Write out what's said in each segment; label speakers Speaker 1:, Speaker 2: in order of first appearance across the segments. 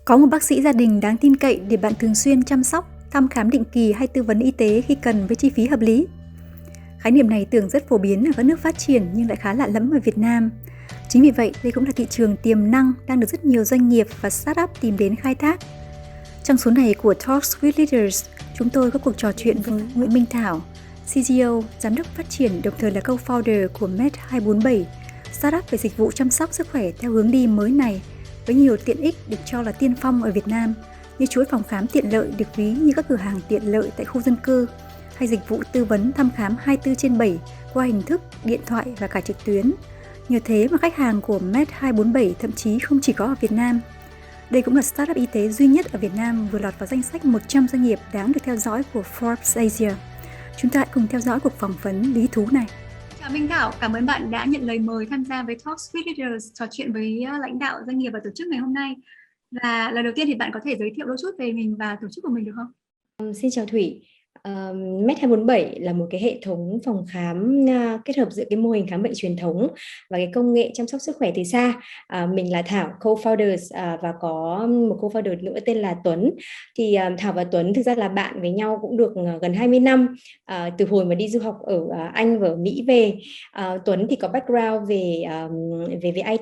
Speaker 1: Có một bác sĩ gia đình đáng tin cậy để bạn thường xuyên chăm sóc, thăm khám định kỳ hay tư vấn y tế khi cần với chi phí hợp lý. Khái niệm này tưởng rất phổ biến ở các nước phát triển nhưng lại khá lạ lẫm ở Việt Nam. Chính vì vậy, đây cũng là thị trường tiềm năng đang được rất nhiều doanh nghiệp và startup tìm đến khai thác. Trong số này của Talks with Leaders, chúng tôi có cuộc trò chuyện với Nguyễn Minh Thảo, CGO, giám đốc phát triển đồng thời là co-founder của Med247, startup về dịch vụ chăm sóc sức khỏe theo hướng đi mới này, với nhiều tiện ích được cho là tiên phong ở Việt Nam, như chuỗi phòng khám tiện lợi được ví như các cửa hàng tiện lợi tại khu dân cư, hay dịch vụ tư vấn thăm khám 24/7 qua hình thức điện thoại và cả trực tuyến. Nhờ thế mà khách hàng của Med247 thậm chí không chỉ có ở Việt Nam. Đây cũng là startup y tế duy nhất ở Việt Nam vừa lọt vào danh sách 100 doanh nghiệp đáng được theo dõi của Forbes Asia. Chúng ta hãy cùng theo dõi cuộc phỏng vấn lý thú này. Chào Minh Thảo, cảm ơn bạn đã nhận lời mời tham gia với Talks with Leaders, trò chuyện với lãnh đạo doanh nghiệp và tổ chức ngày hôm nay. Và lần đầu tiên thì bạn có thể giới thiệu đôi chút về mình và tổ chức của mình được không?
Speaker 2: Xin chào Thủy. Med247 là một cái hệ thống phòng khám kết hợp giữa cái mô hình khám bệnh truyền thống và cái công nghệ chăm sóc sức khỏe từ xa. Mình là Thảo, co-founders, và có một co-founder nữa tên là Tuấn. Thì Thảo và Tuấn thực ra là bạn với nhau cũng được gần 20 năm, từ hồi mà đi du học ở Anh và ở Mỹ về. Tuấn thì có background về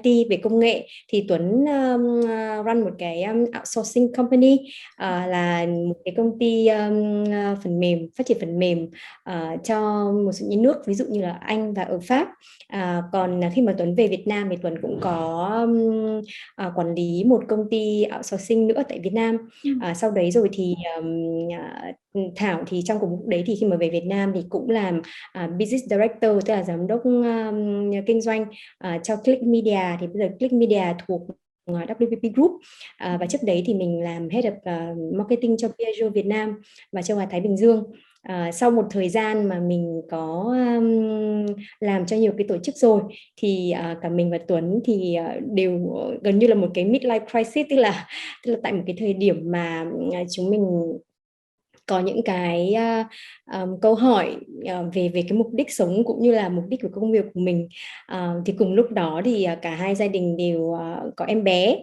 Speaker 2: IT, về công nghệ. Thì Tuấn run một cái outsourcing company, là một cái công ty phần mềm, phát triển phần mềm cho một số những nước ví dụ như là Anh và ở Pháp. Còn khi mà Tuấn về Việt Nam thì Tuấn cũng có quản lý một công ty outsourcing nữa tại Việt Nam. Sau đấy rồi thì Thảo thì trong cùng lúc đấy thì khi mà về Việt Nam thì cũng làm business director, tức là giám đốc kinh doanh cho Click Media. Thì bây giờ Click Media thuộc WPP Group, và trước đấy thì mình làm Head of Marketing cho Piaggio Việt Nam và châu Á Thái Bình Dương. Sau một thời gian mà mình có làm cho nhiều cái tổ chức rồi thì cả mình và Tuấn thì đều gần như là một cái midlife crisis, tức là tại một cái thời điểm mà chúng mình có những cái câu hỏi về cái mục đích sống cũng như là mục đích của công việc của mình. Thì cùng lúc đó thì cả hai gia đình đều có em bé,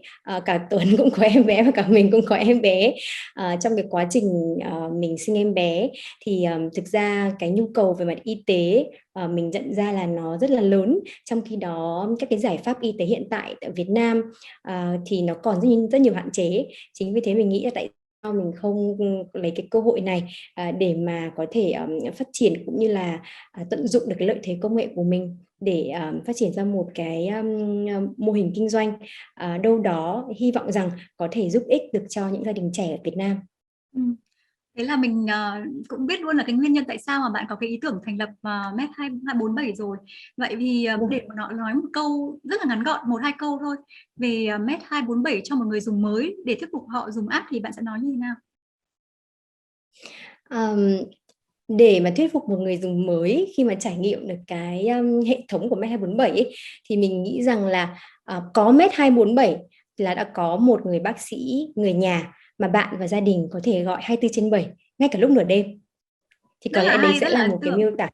Speaker 2: cả Tuấn cũng có em bé và cả mình cũng có em bé. Trong cái quá trình mình sinh em bé thì thực ra cái nhu cầu về mặt y tế mình nhận ra là nó rất là lớn, trong khi đó các cái giải pháp y tế hiện tại tại Việt Nam thì nó còn rất nhiều hạn chế. Chính vì thế mình nghĩ là tại mình không lấy cái cơ hội này để mà có thể phát triển cũng như là tận dụng được cái lợi thế công nghệ của mình để phát triển ra một cái mô hình kinh doanh đâu đó hy vọng rằng có thể giúp ích được cho những gia đình trẻ ở Việt Nam.
Speaker 1: Thế là mình cũng biết luôn là cái nguyên nhân tại sao mà bạn có cái ý tưởng thành lập Med247 rồi. Vậy thì để mà nó nói một câu rất là ngắn gọn, 1-2 câu thôi về Med247 cho một người dùng mới để thuyết phục họ dùng app thì bạn sẽ nói như thế nào?
Speaker 2: Để mà thuyết phục một người dùng mới khi mà trải nghiệm được cái hệ thống của Med247 ấy, thì mình nghĩ rằng là có Med247 là đã có một người bác sĩ, người nhà mà bạn và gia đình có thể gọi 24/7 ngay cả lúc nửa đêm. Thì có lẽ đấy sẽ là một cái miêu tả.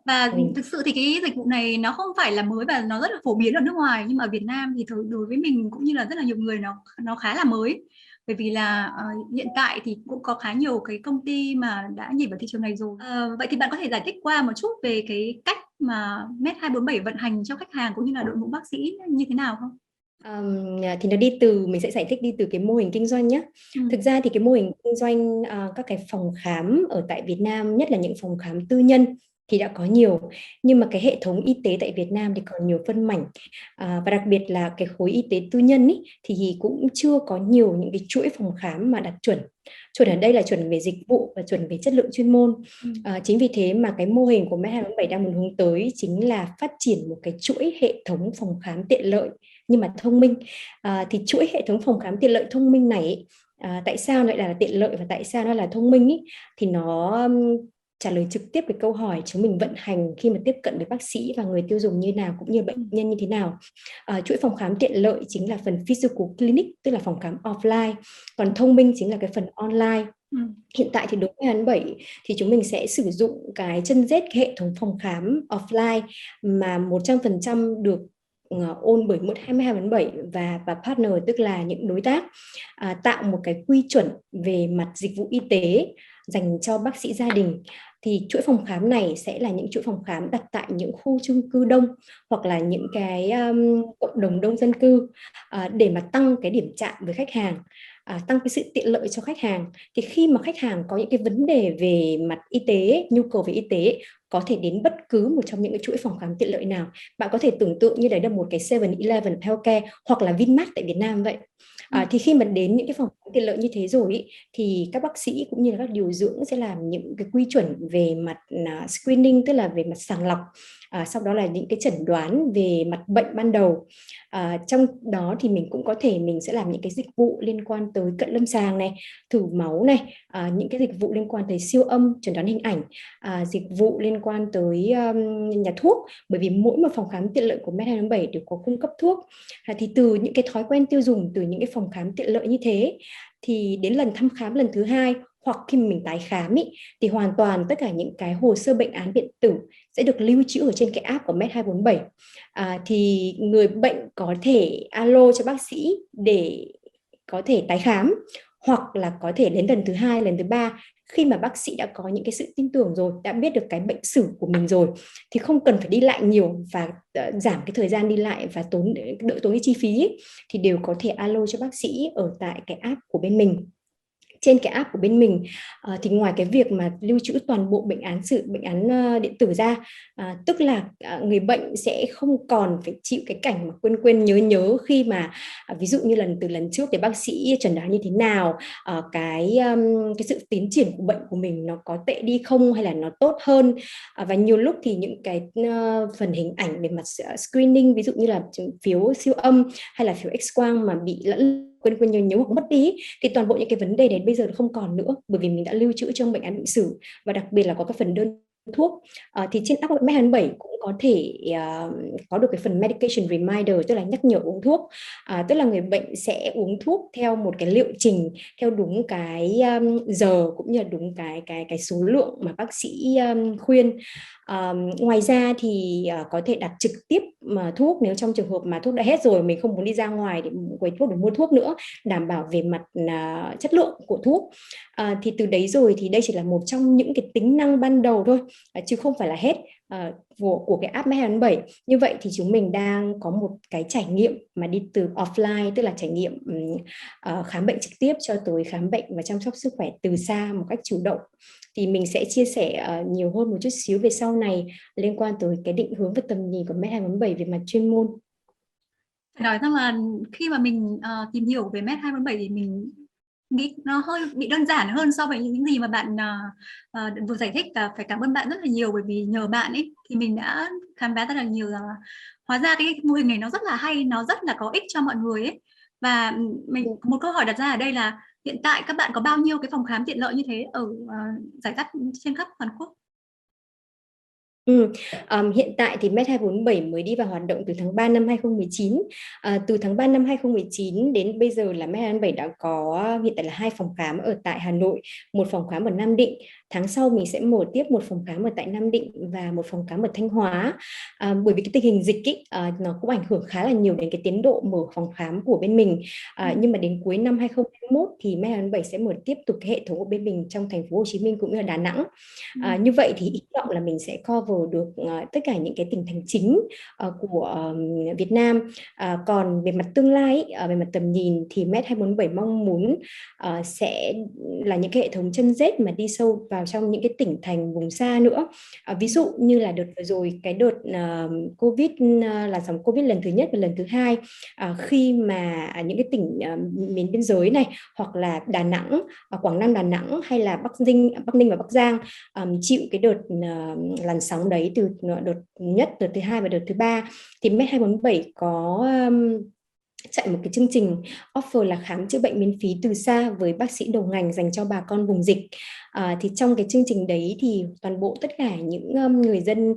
Speaker 1: Và thực sự thì cái dịch vụ này nó không phải là mới và nó rất là phổ biến ở nước ngoài, nhưng mà ở Việt Nam thì đối với mình cũng như là rất là nhiều người nó khá là mới, bởi vì là hiện tại thì cũng có khá nhiều cái công ty mà đã nhảy vào thị trường này rồi. Vậy thì bạn có thể giải thích qua một chút về cái cách mà Med247 vận hành cho khách hàng cũng như là đội ngũ bác sĩ như thế nào không?
Speaker 2: Thì nó mình sẽ giải thích đi từ cái mô hình kinh doanh nhé. Thực ra thì cái mô hình kinh doanh các cái phòng khám ở tại Việt Nam, nhất là những phòng khám tư nhân thì đã có nhiều, nhưng mà cái hệ thống y tế tại Việt Nam thì còn nhiều phân mảnh, và đặc biệt là cái khối y tế tư nhân ý, thì cũng chưa có nhiều những cái chuỗi phòng khám mà đạt chuẩn ở đây là chuẩn về dịch vụ và chuẩn về chất lượng chuyên môn. Chính vì thế mà cái mô hình của Med247 đang muốn hướng tới chính là phát triển một cái chuỗi hệ thống phòng khám tiện lợi nhưng mà thông minh. Thì chuỗi hệ thống phòng khám tiện lợi thông minh này tại sao lại là tiện lợi và tại sao nó là thông minh ý? Thì nó trả lời trực tiếp cái câu hỏi chúng mình vận hành khi mà tiếp cận với bác sĩ và người tiêu dùng như nào cũng như bệnh nhân như thế nào. Chuỗi phòng khám tiện lợi chính là phần physical clinic, tức là phòng khám offline, còn thông minh chính là cái phần online. Hiện tại thì đối với Med247 thì chúng mình sẽ sử dụng cái chân rết cái hệ thống phòng khám offline mà 100% được own bởi 22/7 và partner, tức là những đối tác, tạo một cái quy chuẩn về mặt dịch vụ y tế dành cho bác sĩ gia đình. Thì chuỗi phòng khám này sẽ là những chuỗi phòng khám đặt tại những khu chung cư đông hoặc là những cái cộng đồng đông dân cư, để mà tăng cái điểm chạm với khách hàng, tăng cái sự tiện lợi cho khách hàng. Thì khi mà khách hàng có những cái vấn đề về mặt y tế, nhu cầu về y tế, có thể đến bất cứ một trong những cái chuỗi phòng khám tiện lợi nào. Bạn có thể tưởng tượng như đấy là một cái 7-Eleven healthcare hoặc là Vinmart tại Việt Nam vậy. Thì khi mà đến những cái phòng khám tiện lợi như thế rồi ý, thì các bác sĩ cũng như là các điều dưỡng sẽ làm những cái quy chuẩn về mặt screening, tức là về mặt sàng lọc, sau đó là những cái chẩn đoán về mặt bệnh ban đầu. Trong đó thì mình cũng có thể mình sẽ làm những cái dịch vụ liên quan tới cận lâm sàng này, thử máu này, những cái dịch vụ liên quan tới siêu âm, chẩn đoán hình ảnh, dịch vụ liên quan tới nhà thuốc, bởi vì mỗi một phòng khám tiện lợi của Med247 đều có cung cấp thuốc. Thì từ những cái thói quen tiêu dùng, từ những cái phòng khám tiện lợi như thế, thì đến lần thăm khám lần thứ hai hoặc khi mình tái khám ý, thì hoàn toàn tất cả những cái hồ sơ bệnh án điện tử sẽ được lưu trữ ở trên cái app của Med247. Thì người bệnh có thể alo cho bác sĩ để có thể tái khám, hoặc là có thể đến lần thứ hai, lần thứ ba, khi mà bác sĩ đã có những cái sự tin tưởng rồi, đã biết được cái bệnh sử của mình rồi, thì không cần phải đi lại nhiều và giảm cái thời gian đi lại và đỡ tốn cái chi phí ấy, thì đều có thể alo cho bác sĩ ở tại cái app của bên mình. Trên cái app của bên mình thì ngoài cái việc mà lưu trữ toàn bộ bệnh án điện tử ra, tức là người bệnh sẽ không còn phải chịu cái cảnh mà quên nhớ khi mà ví dụ như từ lần trước thì bác sĩ chẩn đoán như thế nào, cái sự tiến triển của bệnh của mình nó có tệ đi không hay là nó tốt hơn. Và nhiều lúc thì những cái phần hình ảnh về mặt screening, ví dụ như là phiếu siêu âm hay là phiếu X-quang mà bị quên nhớ hoặc mất đi, thì toàn bộ những cái vấn đề đấy bây giờ không còn nữa, bởi vì mình đã lưu trữ trong bệnh án bệnh sử, và đặc biệt là có cái phần đơn thuốc. Thì trên app Med247 cũng có thể có được cái phần medication reminder, tức là nhắc nhở uống thuốc. Tức là người bệnh sẽ uống thuốc theo một cái liệu trình, theo đúng cái giờ cũng như là đúng cái số lượng mà bác sĩ khuyên. Ngoài ra thì có thể đặt trực tiếp mà thuốc nếu trong trường hợp mà thuốc đã hết rồi, mình không muốn đi ra ngoài để quầy thuốc để mua thuốc nữa, đảm bảo về mặt chất lượng của thuốc. Thì từ đấy rồi thì đây chỉ là một trong những cái tính năng ban đầu thôi, chứ không phải là hết của cái app Med247. Như vậy thì chúng mình đang có một cái trải nghiệm mà đi từ offline, tức là trải nghiệm khám bệnh trực tiếp, cho tới khám bệnh và chăm sóc sức khỏe từ xa một cách chủ động. Thì mình sẽ chia sẻ nhiều hơn một chút xíu về sau này liên quan tới cái định hướng và tầm nhìn của Med247 về mặt chuyên môn.
Speaker 1: Phải nói rằng là khi mà mình tìm hiểu về Med247 thì mình nghĩ nó hơi bị đơn giản hơn so với những gì mà bạn vừa giải thích, và phải cảm ơn bạn rất là nhiều, bởi vì nhờ bạn ấy thì mình đã khám phá rất là nhiều rằng là hóa ra cái mô hình này nó rất là hay, nó rất là có ích cho mọi người ấy. Và mình một câu hỏi đặt ra ở đây là hiện tại các bạn có bao nhiêu cái phòng khám tiện lợi như thế ở rải rác trên khắp toàn quốc?
Speaker 2: Hiện tại thì Med247 mới đi vào hoạt động từ tháng 3 năm 2019. Từ tháng 3 năm 2019 đến bây giờ là Med247 đã có hiện tại là 2 phòng khám ở tại Hà Nội, một phòng khám ở Nam Định. Tháng sau mình sẽ mở tiếp một phòng khám ở tại Nam Định và một phòng khám ở Thanh Hóa. Bởi vì cái tình hình dịch ý, nó cũng ảnh hưởng khá là nhiều đến cái tiến độ mở phòng khám của bên mình. Nhưng mà đến cuối năm 2021 thì Med247 sẽ mở tiếp tục cái hệ thống của bên mình trong thành phố Hồ Chí Minh cũng như là Đà Nẵng. Như vậy thì hy vọng là mình sẽ cover được tất cả những cái tỉnh thành chính của Việt Nam. Còn về mặt tương lai, về mặt tầm nhìn thì Med247 mong muốn sẽ là những cái hệ thống chân rết mà đi sâu vào trong những cái tỉnh thành vùng xa nữa. Ví dụ như là đợt vừa rồi, cái đợt Covid, là dòng Covid lần thứ nhất và lần thứ hai, khi mà những cái tỉnh miền biên giới này, hoặc là Đà Nẵng, Quảng Nam, Đà Nẵng, hay là Bắc Ninh và Bắc Giang chịu cái đợt làn sóng đấy, từ đợt nhất, đợt thứ hai và đợt thứ ba, thì Med247 có chạy một cái chương trình offer là khám chữa bệnh miễn phí từ xa với bác sĩ đầu ngành dành cho bà con vùng dịch. Thì trong cái chương trình đấy thì toàn bộ tất cả những người dân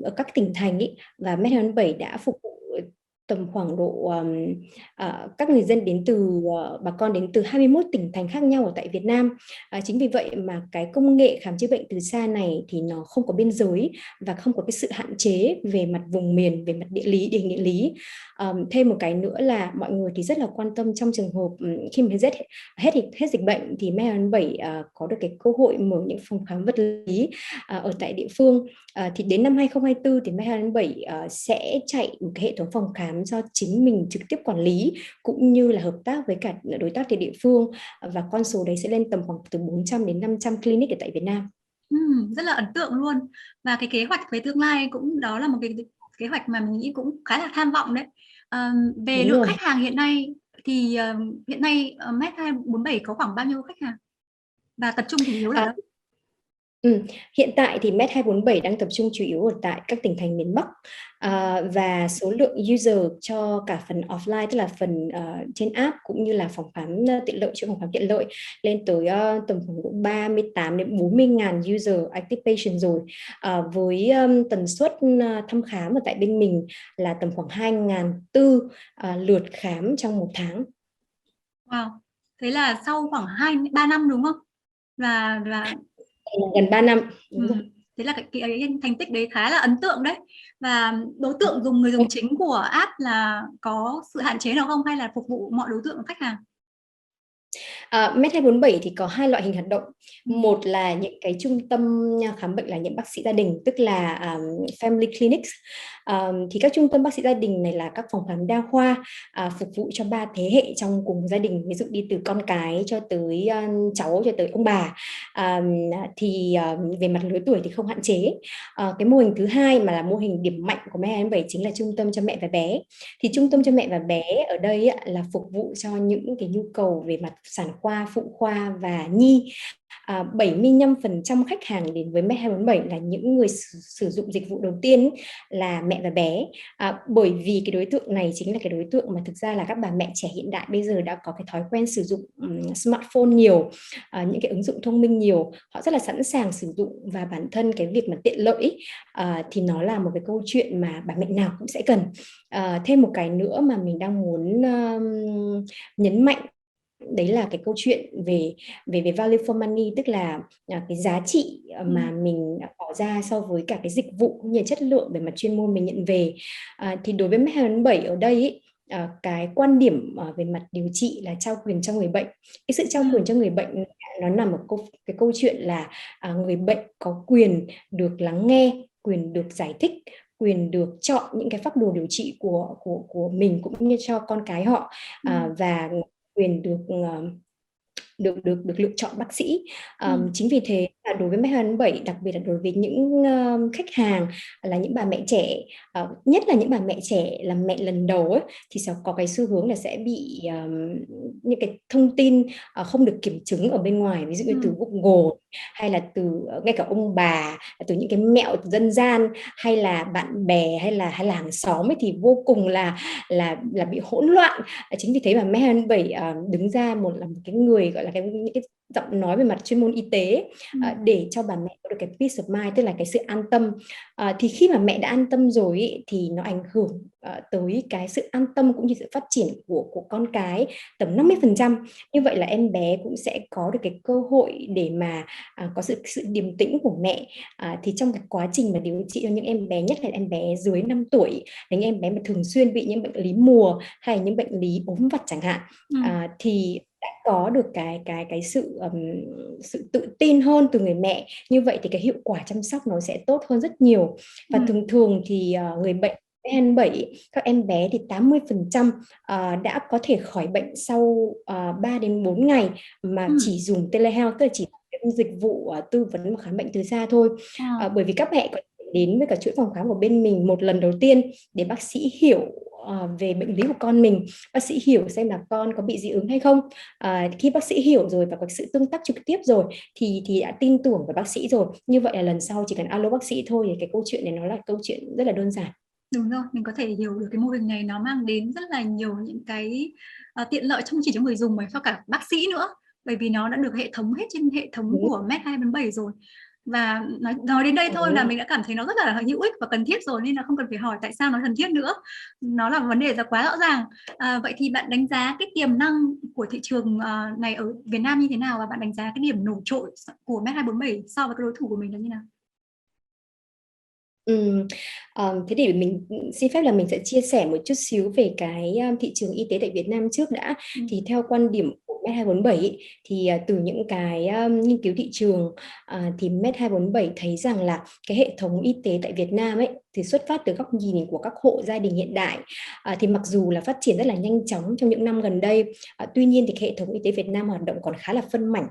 Speaker 2: ở các tỉnh thành ý, và Med247 đã phục vụ tầm khoảng độ các người dân đến từ bà con đến từ 21 tỉnh thành khác nhau ở tại Việt Nam. Chính vì vậy mà cái công nghệ khám chữa bệnh từ xa này thì nó không có biên giới và không có cái sự hạn chế về mặt vùng miền, về mặt địa lý, địa lý. Thêm một cái nữa là mọi người thì rất là quan tâm trong trường hợp khi mà hết dịch bệnh thì Med27 có được cái cơ hội mở những phòng khám vật lý ở tại địa phương. Thì đến năm 2024 thì Med27 sẽ chạy một cái hệ thống phòng khám do chính mình trực tiếp quản lý, cũng như là hợp tác với cả đối tác tại địa phương, và con số đấy sẽ lên tầm khoảng từ 400 đến 500 clinic ở tại Việt Nam.
Speaker 1: Rất là ấn tượng luôn. Và cái kế hoạch về tương lai cũng đó là một cái kế hoạch mà mình nghĩ cũng khá là tham vọng đấy. Về
Speaker 2: Đúng
Speaker 1: lượng
Speaker 2: rồi.
Speaker 1: khách hàng hiện nay thì hiện nay Med247 có khoảng bao nhiêu khách hàng và tập trung chủ yếu ở đâu?
Speaker 2: Hiện tại thì Med247 đang tập trung chủ yếu ở tại các tỉnh thành miền Bắc, và số lượng user cho cả phần offline, tức là phần trên app, cũng như là phòng khám tiện lợi, chỗ phòng khám tiện lợi, lên tới tầm khoảng độ 38 đến 40 ngàn user active patient rồi, với tần suất thăm khám ở tại bên mình là tầm khoảng 2.400 lượt khám trong một tháng.
Speaker 1: Wow, thế là sau khoảng 2-3 năm đúng không? Và
Speaker 2: Gần 3 năm. Đúng rồi.
Speaker 1: thế là cái thành tích đấy khá là ấn tượng đấy. Và đối tượng người dùng chính của app là có sự hạn chế nào không, hay là phục vụ mọi đối tượng khách hàng?
Speaker 2: Med247 thì có hai loại hình hoạt động. Một là những cái trung tâm khám bệnh là những bác sĩ gia đình, tức là family clinics. Thì các trung tâm bác sĩ gia đình này là các phòng khám đa khoa phục vụ cho 3 thế hệ trong cùng gia đình, ví dụ đi từ con cái cho tới cháu cho tới ông bà. Thì về mặt lứa tuổi thì không hạn chế. Cái mô hình thứ hai mà là mô hình điểm mạnh của Med247 chính là trung tâm cho mẹ và bé. Thì trung tâm cho mẹ và bé ở đây là phục vụ cho những cái nhu cầu về mặt sản khoa, phụ khoa và nhi. 75% khách hàng đến với Med247 là những người sử dụng dịch vụ đầu tiên là mẹ và bé, bởi vì cái đối tượng này chính là cái đối tượng mà thực ra là các bà mẹ trẻ hiện đại bây giờ đã có cái thói quen sử dụng smartphone nhiều, những cái ứng dụng thông minh nhiều, họ rất là sẵn sàng sử dụng, và bản thân cái việc mà tiện lợi thì nó là một cái câu chuyện mà bà mẹ nào cũng sẽ cần. Thêm một cái nữa mà mình đang muốn nhấn mạnh, đấy là cái câu chuyện về value for money, tức là cái giá trị mà mình bỏ ra so với cả cái dịch vụ cũng như chất lượng về mặt chuyên môn mình nhận về. Thì đối với Med247 ở đây cái quan điểm về mặt điều trị là trao quyền cho người bệnh. Cái sự trao quyền cho người bệnh nó nằm ở cái câu chuyện là người bệnh có quyền được lắng nghe, quyền được giải thích, quyền được chọn những cái phác đồ điều trị của mình cũng như cho con cái họ, và quyền được lựa chọn bác sĩ. Chính vì thế là đối với Med247, đặc biệt là đối với những khách hàng là những bà mẹ trẻ, nhất là những bà mẹ trẻ làm mẹ lần đầu ấy, thì sẽ có cái xu hướng là sẽ bị những cái thông tin không được kiểm chứng ở bên ngoài, ví dụ như từ Google, hay là từ ngay cả ông bà, từ những cái mẹo dân gian, hay là bạn bè, hay là hàng xóm ấy, thì vô cùng là bị hỗn loạn. Chính vì thế mà Med247 đứng ra là một cái người gọi là những cái giọng nói về mặt chuyên môn y tế, để cho bà mẹ có được cái peace of mind, tức là cái sự an tâm. Thì khi mà mẹ đã an tâm rồi ý, thì nó ảnh hưởng tới cái sự an tâm cũng như sự phát triển của con cái tầm 50%. Như vậy là em bé cũng sẽ có được cái cơ hội để mà có sự điềm tĩnh của mẹ. Thì trong cái quá trình mà điều trị cho những em bé, nhất là em bé dưới 5 tuổi, những em bé mà thường xuyên bị những bệnh lý mùa hay những bệnh lý ốm vặt chẳng hạn, thì đã có được cái sự tự tin hơn từ người mẹ. Như vậy thì cái hiệu quả chăm sóc nó sẽ tốt hơn rất nhiều. Và thường thì người bệnh Med247, các em bé thì 80% đã có thể khỏi bệnh sau 3 đến 4 ngày mà chỉ dùng telehealth, tức là chỉ dịch vụ tư vấn và khám bệnh từ xa thôi. Bởi vì các mẹ có thể đến với cả chuỗi phòng khám của bên mình một lần đầu tiên để bác sĩ hiểu về bệnh lý của con mình, bác sĩ hiểu xem là con có bị dị ứng hay không. Khi bác sĩ hiểu rồi và có sự tương tác trực tiếp rồi thì đã tin tưởng vào bác sĩ rồi. Như vậy là lần sau chỉ cần alo bác sĩ thôi, thì cái câu chuyện này nó là câu chuyện rất là đơn giản.
Speaker 1: Đúng rồi, mình có thể hiểu được cái mô hình này nó mang đến rất là nhiều những cái tiện lợi không chỉ cho người dùng mà cho cả bác sĩ nữa, bởi vì nó đã được hệ thống hết trên hệ thống của Med247 rồi. Và nói đến đây thôi là
Speaker 2: Ừ.
Speaker 1: mình đã cảm thấy nó rất là hữu ích và cần thiết rồi, nên là không cần phải hỏi tại sao nó cần thiết nữa. Nó là vấn đề rất quá rõ ràng. Vậy thì bạn đánh giá cái tiềm năng của thị trường này ở Việt Nam như thế nào, và bạn đánh giá cái điểm nổi trội của Med247 so với cái đối thủ của mình là như nào?
Speaker 2: Thế để mình xin phép là mình sẽ chia sẻ một chút xíu về cái thị trường y tế tại Việt Nam trước đã. Thì theo quan điểm của Med247 ý, thì từ những cái nghiên cứu thị trường thì Med247 thấy rằng là cái hệ thống y tế tại Việt Nam ấy thì xuất phát từ góc nhìn của các hộ gia đình hiện đại, thì mặc dù là phát triển rất là nhanh chóng trong những năm gần đây, tuy nhiên thì hệ thống y tế Việt Nam hoạt động còn khá là phân mảnh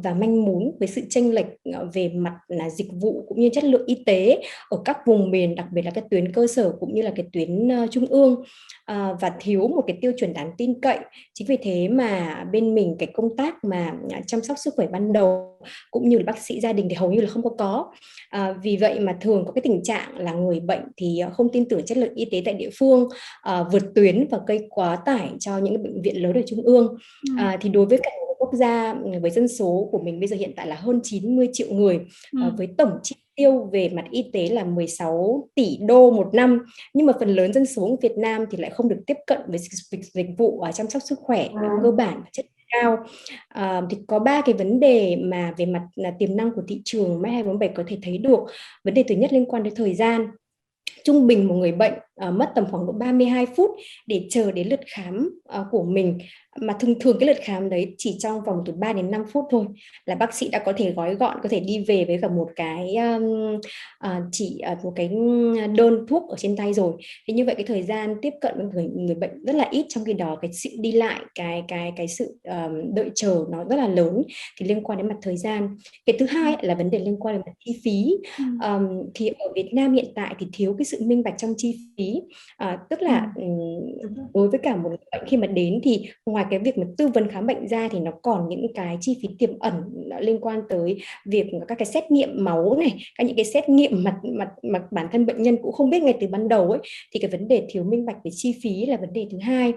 Speaker 2: và manh mún, với sự chênh lệch về mặt là dịch vụ cũng như chất lượng y tế ở các vùng miền, đặc biệt là cái tuyến cơ sở cũng như là cái tuyến trung ương, và thiếu một cái tiêu chuẩn đáng tin cậy. Chính vì thế mà bên mình cái công tác mà chăm sóc sức khỏe ban đầu cũng như là bác sĩ gia đình thì hầu như là không có. Vì vậy mà thường có cái tình trạng là người bệnh thì không tin tưởng chất lượng y tế tại địa phương, vượt tuyến và gây quá tải cho những cái bệnh viện lớn ở trung ương. Thì đối với cả một quốc gia với dân số của mình bây giờ hiện tại là hơn 90 triệu người, với tổng chi tiêu về mặt y tế là 16 tỷ đô một năm, nhưng mà phần lớn dân số Việt Nam thì lại không được tiếp cận với dịch vụ chăm sóc sức khỏe cơ bản và chất lượng cao. Thì có ba cái vấn đề mà về mặt là tiềm năng của thị trường Med247 có thể thấy được. Vấn đề thứ nhất liên quan đến thời gian. Trung bình một người bệnh mất tầm khoảng độ 32 phút để chờ đến lượt khám của mình, mà thường thường cái lượt khám đấy chỉ trong vòng từ 3 đến 5 phút thôi là bác sĩ đã có thể gói gọn, có thể đi về với cả một cái chỉ một cái đơn thuốc ở trên tay rồi. Thì như vậy cái thời gian tiếp cận với người bệnh rất là ít, trong khi đó cái sự đi lại, cái sự đợi chờ nó rất là lớn, thì liên quan đến mặt thời gian. Cái thứ hai là vấn đề liên quan đến mặt chi phí. Thì ở Việt Nam hiện tại thì thiếu cái sự minh bạch trong chi phí, tức là đối với cả một bệnh khi mà đến thì ngoài cái việc mà tư vấn khám bệnh ra thì nó còn những cái chi phí tiềm ẩn liên quan tới việc các cái xét nghiệm máu này, các những cái xét nghiệm mà bản thân bệnh nhân cũng không biết ngay từ ban đầu ấy, thì cái vấn đề thiếu minh bạch về chi phí là vấn đề thứ hai.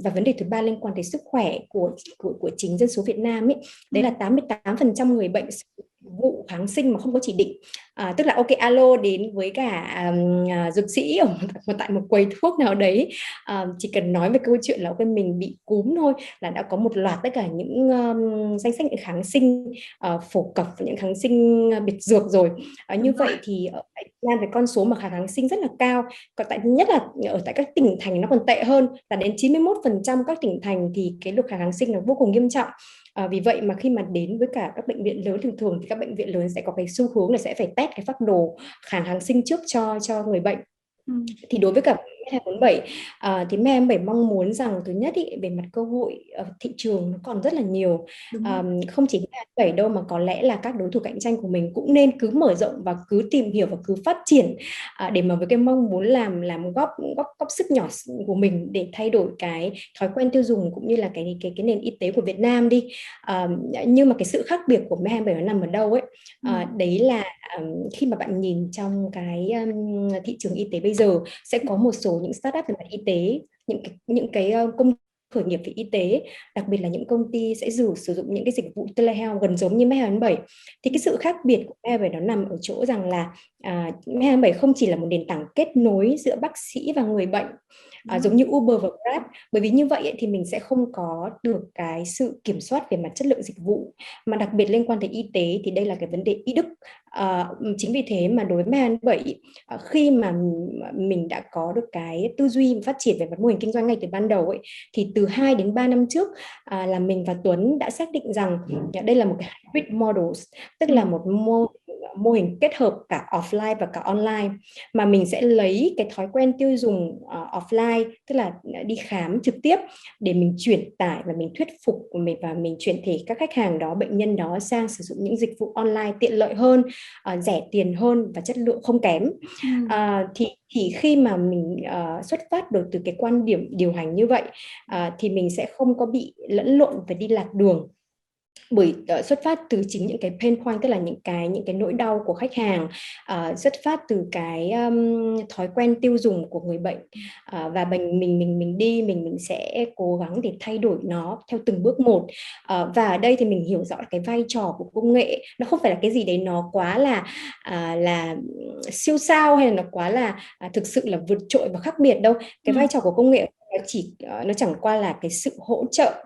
Speaker 2: Và vấn đề thứ ba liên quan tới sức khỏe của chính dân số Việt Nam ấy, đấy là 88% người bệnh vụ kháng sinh mà không có chỉ định. Tức là ok, alo đến với cả dược sĩ ở tại một quầy thuốc nào đấy, chỉ cần nói về câu chuyện là ok mình bị cúm thôi là đã có một loạt tất cả những danh sách những kháng sinh phổ cập và những kháng sinh biệt dược rồi. Như vậy thì ở Việt Nam cái con số mà kháng sinh rất là cao. Còn tại nhất là ở tại các tỉnh thành nó còn tệ hơn, là đến 91% các tỉnh thành thì cái lượng kháng sinh nó vô cùng nghiêm trọng. Vì vậy mà khi mà đến với cả các bệnh viện lớn, thường thường thì các bệnh viện lớn sẽ có cái xu hướng là sẽ phải test cái phác đồ kháng sinh trước cho người bệnh. Thì đối với cả Med247 thì Med247 mong muốn rằng thứ nhất ý, về mặt cơ hội thị trường nó còn rất là nhiều. Không chỉ Med247 đâu, mà có lẽ là các đối thủ cạnh tranh của mình cũng nên cứ mở rộng và cứ tìm hiểu và cứ phát triển, để mà với cái mong muốn làm góp sức nhỏ của mình để thay đổi cái thói quen tiêu dùng cũng như là cái nền y tế của Việt Nam đi. Nhưng mà cái sự khác biệt của Med247 nó nằm ở đâu ấy? Đấy là khi mà bạn nhìn trong cái thị trường y tế bây giờ, sẽ có một số những startup về mặt y tế, những cái công khởi nghiệp về y tế, đặc biệt là những công ty sẽ sử dụng những cái dịch vụ telehealth gần giống như Med247. Thì cái sự khác biệt của Med247 nó nằm ở chỗ rằng là Med247 không chỉ là một nền tảng kết nối giữa bác sĩ và người bệnh, giống như Uber và Grab, bởi vì như vậy ấy, thì mình sẽ không có được cái sự kiểm soát về mặt chất lượng dịch vụ, mà đặc biệt liên quan tới y tế thì đây là cái vấn đề y đức. Chính vì thế mà đối với Med247, khi mà mình đã có được cái tư duy phát triển về mặt mô hình kinh doanh ngay từ ban đầu ấy, thì từ 2 đến 3 năm trước là mình và Tuấn đã xác định rằng đây là một cái hybrid models, tức là một mô hình kết hợp cả offline và cả online, mà mình sẽ lấy cái thói quen tiêu dùng offline, tức là đi khám trực tiếp, để mình chuyển tải và mình thuyết phục của mình, và mình chuyển thể các khách hàng đó, bệnh nhân đó sang sử dụng những dịch vụ online tiện lợi hơn, rẻ tiền hơn và chất lượng không kém. Thì khi mà mình xuất phát được từ cái quan điểm điều hành như vậy, thì mình sẽ không có bị lẫn lộn và đi lạc đường. bởi xuất phát từ chính những cái pain point, tức là những cái nỗi đau của khách hàng, xuất phát từ cái thói quen tiêu dùng của người bệnh, và mình sẽ cố gắng để thay đổi nó theo từng bước một. Và ở đây thì mình hiểu rõ cái vai trò của công nghệ, nó không phải là cái gì đấy nó quá là siêu sao, hay là nó quá là thực sự là vượt trội và khác biệt đâu. Cái vai trò của công nghệ nó chẳng qua là cái sự hỗ trợ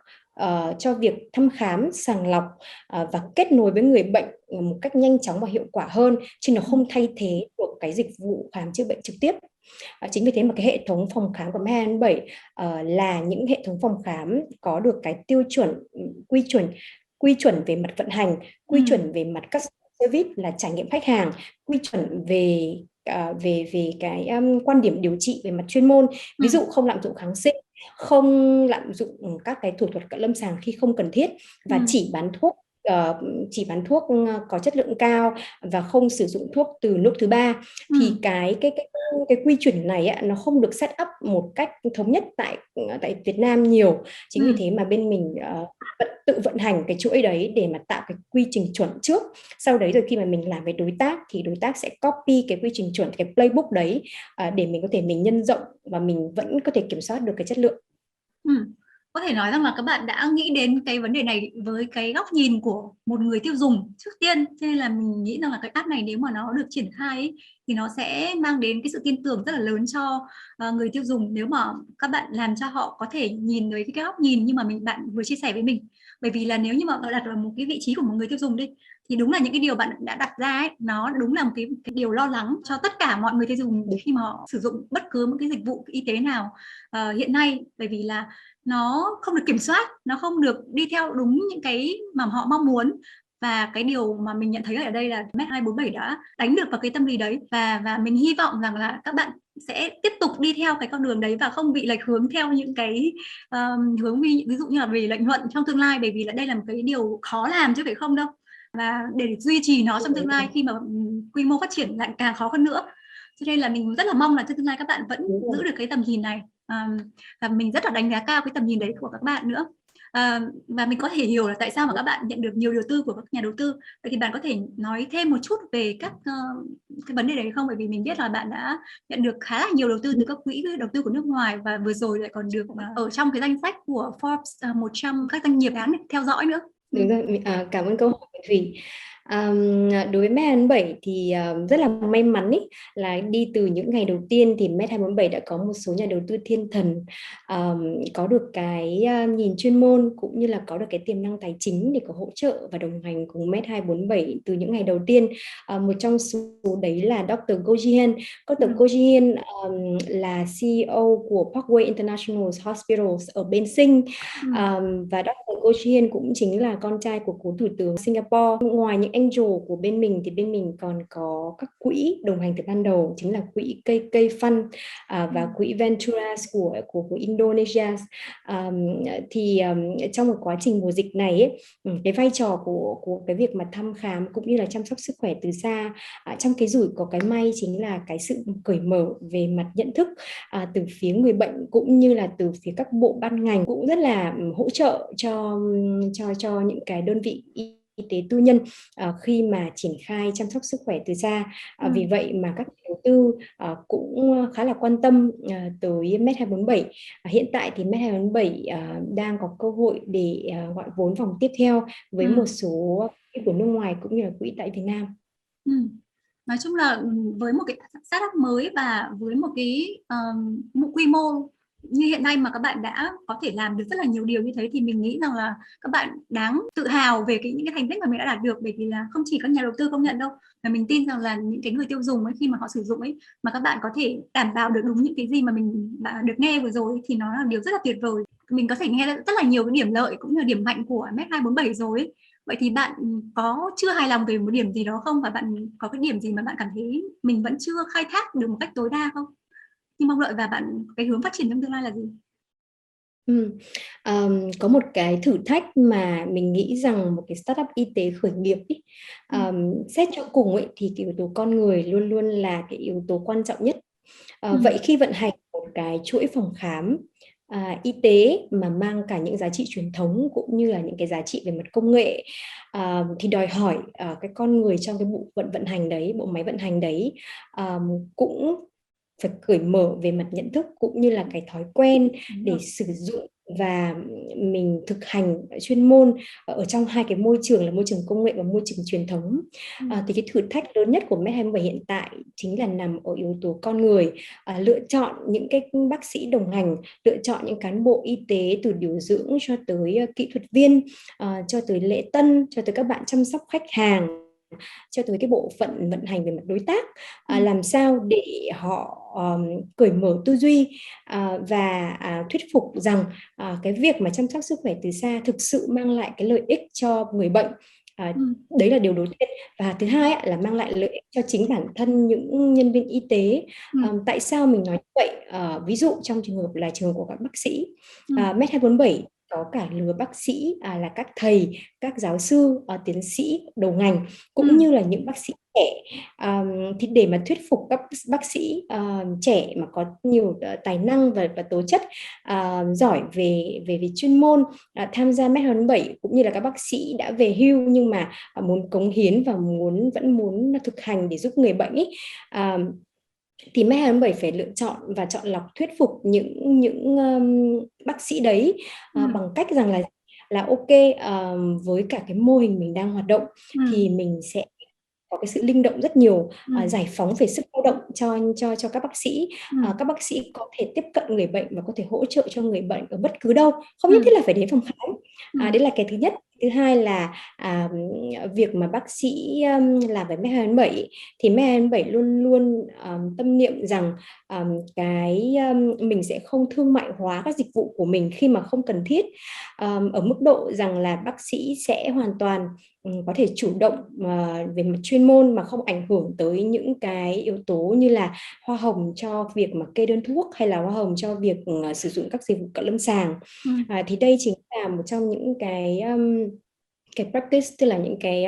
Speaker 2: cho việc thăm khám, sàng lọc và kết nối với người bệnh một cách nhanh chóng và hiệu quả hơn, chứ nó không thay thế được cái dịch vụ khám chữa bệnh trực tiếp. Chính vì thế mà cái hệ thống phòng khám của MH27 là những hệ thống phòng khám có được cái tiêu chuẩn, quy chuẩn quy chuẩn về mặt vận hành, quy chuẩn về mặt customer service là trải nghiệm khách hàng, quy chuẩn về cái quan điểm điều trị về mặt chuyên môn, ví dụ không lạm dụng kháng sinh, không lạm dụng các cái thủ thuật cận lâm sàng khi không cần thiết, và chỉ bán thuốc có chất lượng cao và không sử dụng thuốc từ nước thứ ba. Thì cái quy chuẩn này nó không được set up một cách thống nhất tại Việt Nam nhiều. Chính vì thế mà bên mình tự vận hành cái chuỗi đấy để mà tạo cái quy trình chuẩn trước. Sau đấy rồi khi mà mình làm với đối tác thì đối tác sẽ copy cái quy trình chuẩn, cái playbook đấy, để mình có thể mình nhân rộng và mình vẫn có thể kiểm soát được cái chất lượng.
Speaker 1: Có thể nói rằng là các bạn đã nghĩ đến cái vấn đề này với cái góc nhìn của một người tiêu dùng trước tiên, cho nên là mình nghĩ rằng là cái app này nếu mà nó được triển khai ấy, thì nó sẽ mang đến cái sự tin tưởng rất là lớn cho người tiêu dùng, nếu mà các bạn làm cho họ có thể nhìn thấy cái góc nhìn như mà bạn vừa chia sẻ với mình. Bởi vì là nếu như mà đặt vào một cái vị trí của một người tiêu dùng đi, thì đúng là những cái điều bạn đã đặt ra ấy, nó đúng là một cái điều lo lắng cho tất cả mọi người tiêu dùng khi mà họ sử dụng bất cứ một cái dịch vụ y tế nào hiện nay, bởi vì là nó không được kiểm soát, nó không được đi theo đúng những cái mà họ mong muốn. Và cái điều mà mình nhận thấy ở đây là Med247 đã đánh được vào cái tâm lý đấy, và mình hy vọng rằng là các bạn sẽ tiếp tục đi theo cái con đường đấy và không bị lệch hướng theo những cái hướng ví dụ như là vì lợi nhuận trong tương lai, bởi vì là đây là một cái điều khó làm chứ phải không đâu, và để duy trì nó trong tương lai khi mà quy mô phát triển lại càng khó hơn nữa. Cho nên là mình rất là mong là trong tương lai các bạn vẫn giữ được cái tầm nhìn này, và mình rất là đánh giá cao cái tầm nhìn đấy của các bạn nữa. Và mình có thể hiểu là tại sao mà các bạn nhận được nhiều đầu tư của các nhà đầu tư. Vậy thì bạn có thể nói thêm một chút về các cái vấn đề đấy không? Bởi vì mình biết là bạn đã nhận được khá là nhiều đầu tư từ các quỹ đầu tư của nước ngoài, và vừa rồi lại còn được ở trong cái danh sách của Forbes 100 các doanh nghiệp đáng được theo dõi nữa.
Speaker 2: Đúng rồi, cảm ơn câu hỏi của Thủy. Đối với Med247 thì rất là may mắn ý, là đi từ những ngày đầu tiên thì Med247 đã có một số nhà đầu tư thiên thần có được cái nhìn chuyên môn cũng như là có được cái tiềm năng tài chính để có hỗ trợ và đồng hành cùng Med247 từ những ngày đầu tiên. Một trong số đấy là Dr. Go Ji-hen. Dr. Go Ji-hen là CEO của Parkway International Hospitals ở bên Sinh, và Dr. Go Ji-hen cũng chính là con trai của cố thủ tướng Singapore. Ngoài những angel của bên mình thì bên mình còn có các quỹ đồng hành từ ban đầu, chính là quỹ KK Fund và quỹ Venturas của Indonesia. Trong một quá trình mùa dịch này ấy, cái vai trò của cái việc mà thăm khám cũng như là chăm sóc sức khỏe từ xa, trong cái rủi có cái may chính là cái sự cởi mở về mặt nhận thức từ phía người bệnh cũng như là từ phía các bộ ban ngành, cũng rất là hỗ trợ cho những cái đơn vị y tế tư nhân khi mà triển khai chăm sóc sức khỏe từ xa. Vì vậy mà các đầu tư cũng khá là quan tâm tới Med247. Hiện tại thì Med247 đang có cơ hội để gọi vốn vòng tiếp theo với một số quỹ của nước ngoài cũng như là quỹ tại Việt Nam.
Speaker 1: Nói chung là với một cái startup mới và với một cái một quy mô như hiện nay mà các bạn đã có thể làm được rất là nhiều điều như thế, thì mình nghĩ rằng là các bạn đáng tự hào về những cái thành tích mà mình đã đạt được, bởi vì là không chỉ các nhà đầu tư công nhận đâu, mà mình tin rằng là những cái người tiêu dùng ấy, khi mà họ sử dụng ấy, mà các bạn có thể đảm bảo được đúng những cái gì mà mình đã được nghe vừa rồi, thì nó là điều rất là tuyệt vời. Mình có thể nghe rất là nhiều cái điểm lợi cũng như là điểm mạnh của Med247 rồi ấy. Vậy thì bạn có chưa hài lòng về một điểm gì đó không? Và bạn có cái điểm gì mà bạn cảm thấy mình vẫn chưa khai thác được một cách tối đa không? Nhưng mong đợi và bạn cái hướng phát triển trong tương lai là gì?
Speaker 2: Có một cái thử thách mà mình nghĩ rằng một cái startup y tế khởi nghiệp ý, xét cho cùng ấy, thì cái yếu tố con người luôn luôn là cái yếu tố quan trọng nhất. Vậy khi vận hành một cái chuỗi phòng khám y tế mà mang cả những giá trị truyền thống cũng như là những cái giá trị về mặt công nghệ, thì đòi hỏi cái con người trong cái bộ phận vận hành đấy, bộ máy vận hành đấy, cũng phải cởi mở về mặt nhận thức cũng như là cái thói quen
Speaker 1: Đúng
Speaker 2: để
Speaker 1: rồi.
Speaker 2: sử dụng và mình thực hành chuyên môn ở trong hai cái môi trường là môi trường công nghệ và môi trường truyền thống.
Speaker 1: Ừ.
Speaker 2: Thì cái thử thách lớn nhất của Med27 hiện tại chính là nằm ở yếu tố con người, lựa chọn những cái bác sĩ đồng hành, lựa chọn những cán bộ y tế từ điều dưỡng cho tới kỹ thuật viên, cho tới lễ tân, cho tới các bạn chăm sóc khách hàng, cho tới cái bộ phận vận hành về mặt đối tác, làm sao để họ cởi mở tư duy, và thuyết phục rằng cái việc mà chăm sóc sức khỏe từ xa thực sự mang lại cái lợi ích cho người bệnh.
Speaker 1: Ừ.
Speaker 2: Đấy là điều đầu tiên. Và thứ hai là mang lại lợi ích cho chính bản thân những nhân viên y tế.
Speaker 1: Ừ.
Speaker 2: Tại sao mình nói như vậy? Ví dụ trong trường hợp là trường hợp của các bác sĩ,
Speaker 1: Ừ.
Speaker 2: Med247 có cả lứa bác sĩ là các thầy, các giáo sư, tiến sĩ đầu ngành, cũng như là những bác sĩ trẻ. Thì để mà thuyết phục các bác sĩ trẻ mà có nhiều tài năng và tố chất giỏi về chuyên môn, tham gia Med27, cũng như là các bác sĩ đã về hưu nhưng mà muốn cống hiến và vẫn muốn thực hành để giúp người bệnh ý, thì Med27 phải lựa chọn và chọn lọc thuyết phục những bác sĩ đấy, bằng cách rằng là ok, với cả cái mô hình mình đang hoạt động thì mình sẽ có cái sự linh động rất nhiều, giải phóng về sức lao động cho các bác sĩ. Các bác sĩ có thể tiếp cận người bệnh và có thể hỗ trợ cho người bệnh ở bất cứ đâu, không nhất thiết là phải đến phòng khám. Đấy là cái thứ nhất. Thứ hai là việc mà bác sĩ làm với Med27 thì Med27 luôn luôn tâm niệm rằng mình sẽ không thương mại hóa các dịch vụ của mình khi mà không cần thiết, ở mức độ rằng là bác sĩ sẽ hoàn toàn có thể chủ động về mặt chuyên môn mà không ảnh hưởng tới những cái yếu tố như là hoa hồng cho việc mà kê đơn thuốc hay là hoa hồng cho việc sử dụng các dịch vụ cận lâm sàng. Thì đây chính là một trong những cái practice, tức là những cái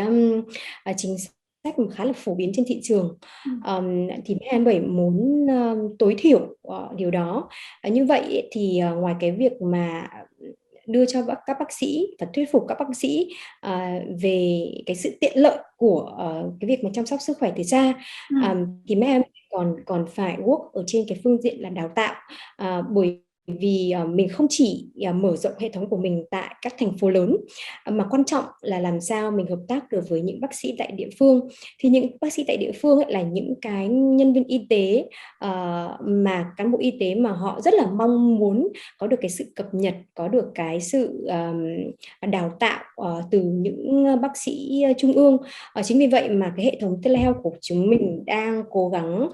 Speaker 2: chính sách mà khá là phổ biến trên thị trường. Thì Med27 muốn tối thiểu điều đó. Như vậy thì ngoài cái việc mà đưa cho các bác sĩ và thuyết phục các bác sĩ về cái sự tiện lợi của cái việc mà chăm sóc sức khỏe từ xa, thì Med27 còn phải work ở trên cái phương diện là đào tạo, bởi vì mình không chỉ mở rộng hệ thống của mình tại các thành phố lớn, mà quan trọng là làm sao mình hợp tác được với những bác sĩ tại địa phương. Thì những bác sĩ tại địa phương ấy là những cái nhân viên y tế, mà cán bộ y tế mà họ rất là mong muốn có được cái sự cập nhật, có được cái sự đào tạo từ những bác sĩ trung ương. Chính vì vậy mà cái hệ thống telehealth của chúng mình đang cố gắng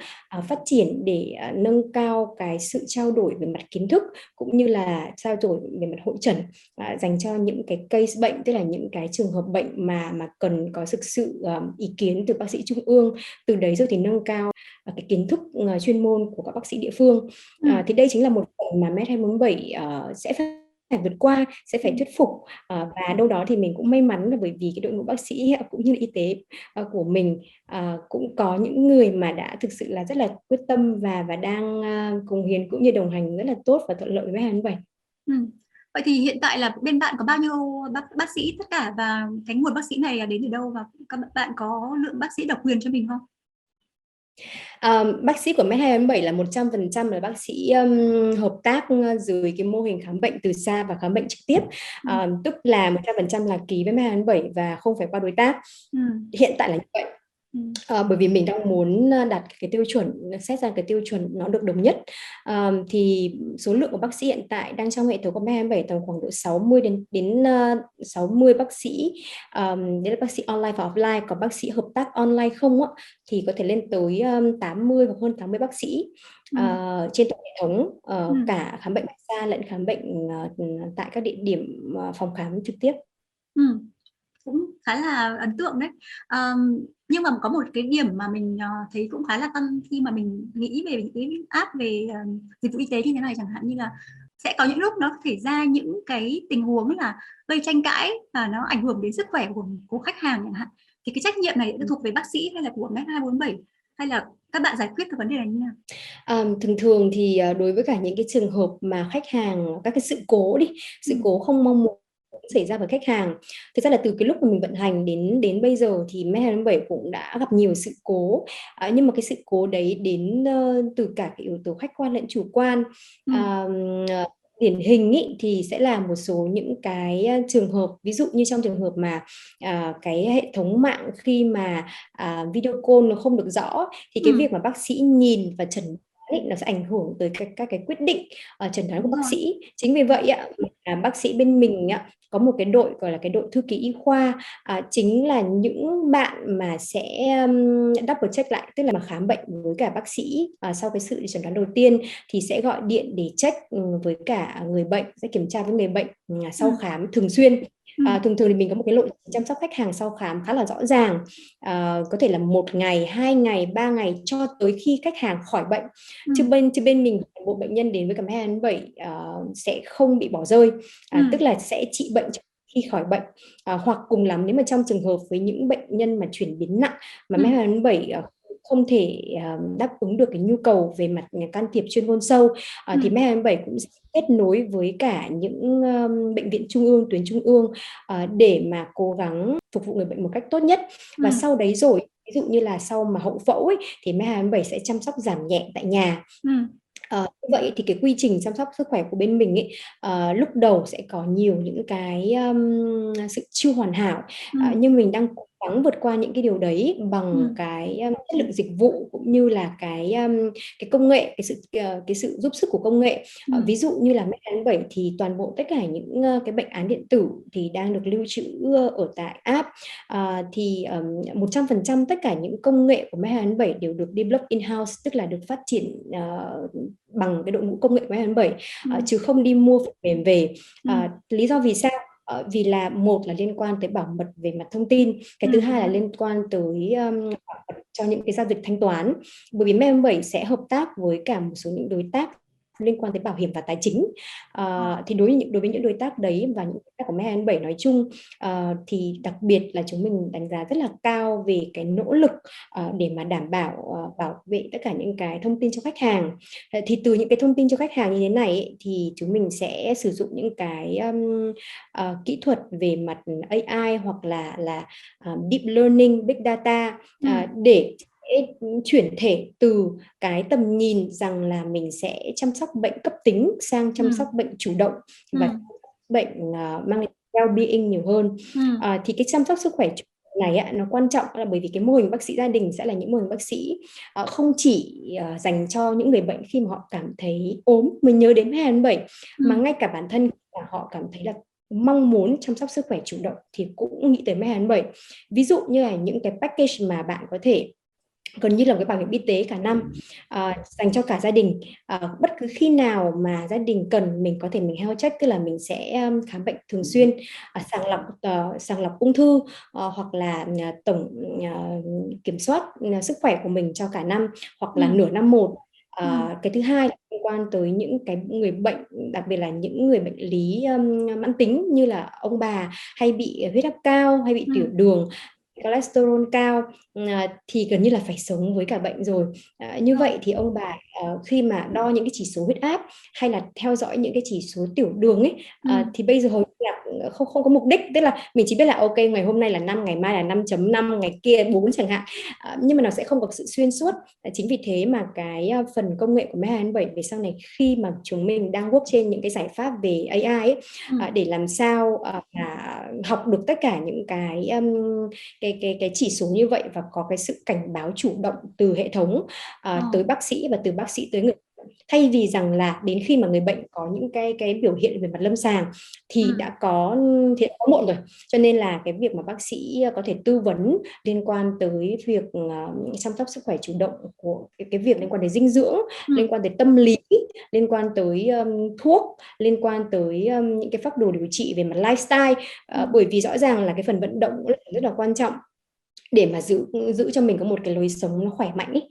Speaker 2: phát triển để nâng cao cái sự trao đổi về mặt kiến thức cũng như là trao đổi về mặt hội chẩn, dành cho những cái case bệnh, tức là những cái trường hợp bệnh mà cần có thực sự ý kiến từ bác sĩ trung ương. Từ đấy rồi thì nâng cao cái kiến thức chuyên môn của các bác sĩ địa phương. Thì đây chính là một phần mà Med247 sẽ phải vượt qua, sẽ phải thuyết phục, và đâu đó thì mình cũng may mắn là bởi vì cái đội ngũ bác sĩ cũng như y tế của mình cũng có những người mà đã thực sự là rất là quyết tâm và đang cống hiến cũng như đồng hành rất là tốt và thuận lợi với Med247.
Speaker 1: Vậy thì hiện tại là bên bạn có bao nhiêu bác sĩ tất cả, và cái nguồn bác sĩ này là đến từ đâu, và các bạn có lượng bác sĩ độc quyền cho mình không?
Speaker 2: Bác sĩ của Med247 là 100% là bác sĩ hợp tác dưới cái mô hình khám bệnh từ xa và khám bệnh trực tiếp, tức là 100% là ký với Med247 và không phải qua đối tác. Hiện tại là như vậy. Bởi vì mình đang muốn đặt cái tiêu chuẩn, xét ra cái tiêu chuẩn nó được đồng nhất. Thì số lượng của bác sĩ hiện tại đang trong hệ thống của Med247 tầm khoảng độ 60 đến 60 bác sĩ. Đấy là bác sĩ online và offline. Còn bác sĩ hợp tác online không thì có thể lên tới 80 hoặc hơn 80 bác sĩ trên toàn hệ thống, cả khám bệnh xa lẫn khám bệnh tại các địa điểm phòng khám trực tiếp.
Speaker 1: Cũng khá là ấn tượng đấy. Nhưng mà có một cái điểm mà mình thấy cũng khá là tăng khi mà mình nghĩ về cái app về dịch vụ y tế như thế này, chẳng hạn như là sẽ có những lúc nó xảy ra những cái tình huống là gây tranh cãi và nó ảnh hưởng đến sức khỏe của khách hàng chẳng hạn, thì cái trách nhiệm này thuộc về bác sĩ hay là của Med247? hay là các bạn giải quyết cái vấn đề này như nào?
Speaker 2: Thường thường thì đối với cả những cái trường hợp mà khách hàng các cái sự cố không mong muốn xảy ra với khách hàng, thực ra là từ cái lúc mà mình vận hành đến đến bây giờ thì Med27 cũng đã gặp nhiều sự cố. Nhưng mà cái sự cố đấy đến từ cả cái yếu tố khách quan lẫn chủ quan. À, Điển hình ý, thì sẽ là một số những cái trường hợp, ví dụ như trong trường hợp mà cái hệ thống mạng khi mà video call nó không được rõ, thì cái việc mà bác sĩ nhìn và chẩn đoán nó sẽ ảnh hưởng tới các cái quyết định chẩn đoán của bác sĩ. Chính vì vậy ạ, bác sĩ bên mình có một cái đội gọi là cái đội thư ký y khoa, chính là những bạn mà sẽ double check lại, tức là mà khám bệnh với cả bác sĩ sau cái sự chẩn đoán đầu tiên thì sẽ gọi điện để check với cả người bệnh, sẽ kiểm tra với người bệnh sau khám thường xuyên. Thường thường thì mình có một cái lộ trình chăm sóc khách hàng sau khám khá là rõ ràng, có thể là 1 ngày, 2 ngày, 3 ngày cho tới khi khách hàng khỏi bệnh. Chứ bên mình bộ bệnh nhân đến với cả Med27 sẽ không bị bỏ rơi, tức là sẽ trị bệnh khi khỏi bệnh, hoặc cùng lắm nếu mà trong trường hợp với những bệnh nhân mà chuyển biến nặng mà Med27 không thể đáp ứng được cái nhu cầu về mặt can thiệp chuyên môn sâu, thì Med27 cũng sẽ kết nối với cả những bệnh viện trung ương, tuyến trung ương để mà cố gắng phục vụ người bệnh một cách tốt nhất. Và sau đấy rồi, ví dụ như là sau mà hậu phẫu ấy, thì Med27 sẽ chăm sóc giảm nhẹ tại nhà. Như vậy thì cái quy trình chăm sóc sức khỏe của bên mình ấy, lúc đầu sẽ có nhiều những cái sự chưa hoàn hảo, nhưng mình đang cố gắng vượt qua những cái điều đấy bằng cái chất lượng dịch vụ cũng như là cái công nghệ, cái sự giúp sức của công nghệ. Ví dụ như là Med27 thì toàn bộ tất cả những cái bệnh án điện tử thì đang được lưu trữ ở tại app, thì 100% tất cả những công nghệ của Med27 đều được develop in-house, tức là được phát triển bằng cái đội ngũ công nghệ của Med27, chứ không đi mua phần mềm về. Lý do vì sao? Vì là một là liên quan tới bảo mật về mặt thông tin, cái thứ hai là liên quan tới bảo mật cho những cái giao dịch thanh toán, bởi vì Med27 sẽ hợp tác với cả một số những đối tác liên quan tới bảo hiểm và tài chính. Thì đối với những đối tác đấy và những đối tác của Med27 nói chung, thì đặc biệt là chúng mình đánh giá rất là cao về cái nỗ lực để mà đảm bảo bảo vệ tất cả những cái thông tin cho khách hàng. Thì từ những cái thông tin cho khách hàng như thế này ấy, thì chúng mình sẽ sử dụng những cái kỹ thuật về mặt AI hoặc là deep learning, big data, để chuyển thể từ cái tầm nhìn rằng là mình sẽ chăm sóc bệnh cấp tính sang chăm sóc bệnh chủ động và bệnh mang well-being nhiều hơn. Thì cái chăm sóc sức khỏe này nó quan trọng là bởi vì cái mô hình bác sĩ gia đình sẽ là những mô hình bác sĩ không chỉ dành cho những người bệnh khi mà họ cảm thấy ốm mình nhớ đến Med27, mà ngay cả bản thân là họ cảm thấy là mong muốn chăm sóc sức khỏe chủ động thì cũng nghĩ tới Med27. Ví dụ như là những cái package mà bạn có thể gần như là cái bảo hiểm y tế cả năm dành cho cả gia đình, bất cứ khi nào mà gia đình cần mình có thể mình health check, tức là mình sẽ khám bệnh thường xuyên, sàng lọc ung thư, hoặc là tổng kiểm soát sức khỏe của mình cho cả năm hoặc là nửa năm một. Cái thứ hai là liên quan tới những cái người bệnh, đặc biệt là những người bệnh lý mãn tính như là ông bà hay bị huyết áp cao, hay bị tiểu đường, cholesterol cao, thì gần như là phải sống với cả bệnh rồi. Như vậy thì ông bà khi mà đo những cái chỉ số huyết áp hay là theo dõi những cái chỉ số tiểu đường ấy, thì bây giờ hầu như là không có mục đích, tức là mình chỉ biết là ok ngày hôm nay là 5, ngày mai là 5.5, ngày kia 4 chẳng hạn, nhưng mà nó sẽ không có sự xuyên suốt. Chính vì thế mà cái phần công nghệ của Med27 về sau này khi mà chúng mình đang work trên những cái giải pháp về AI ấy, để làm sao mà học được tất cả những cái chỉ số như vậy và có cái sự cảnh báo chủ động từ hệ thống tới bác sĩ và từ bác sĩ tới người, thay vì rằng là đến khi mà người bệnh có những cái biểu hiện về mặt lâm sàng thì đã có muộn rồi. Cho nên là cái việc mà bác sĩ có thể tư vấn liên quan tới việc chăm sóc sức khỏe chủ động của cái việc liên quan đến dinh dưỡng, liên quan tới tâm lý, liên quan tới thuốc, liên quan tới những cái phác đồ điều trị về mặt lifestyle, bởi vì rõ ràng là cái phần vận động rất là quan trọng để mà giữ cho mình có một cái lối sống nó khỏe mạnh ấy.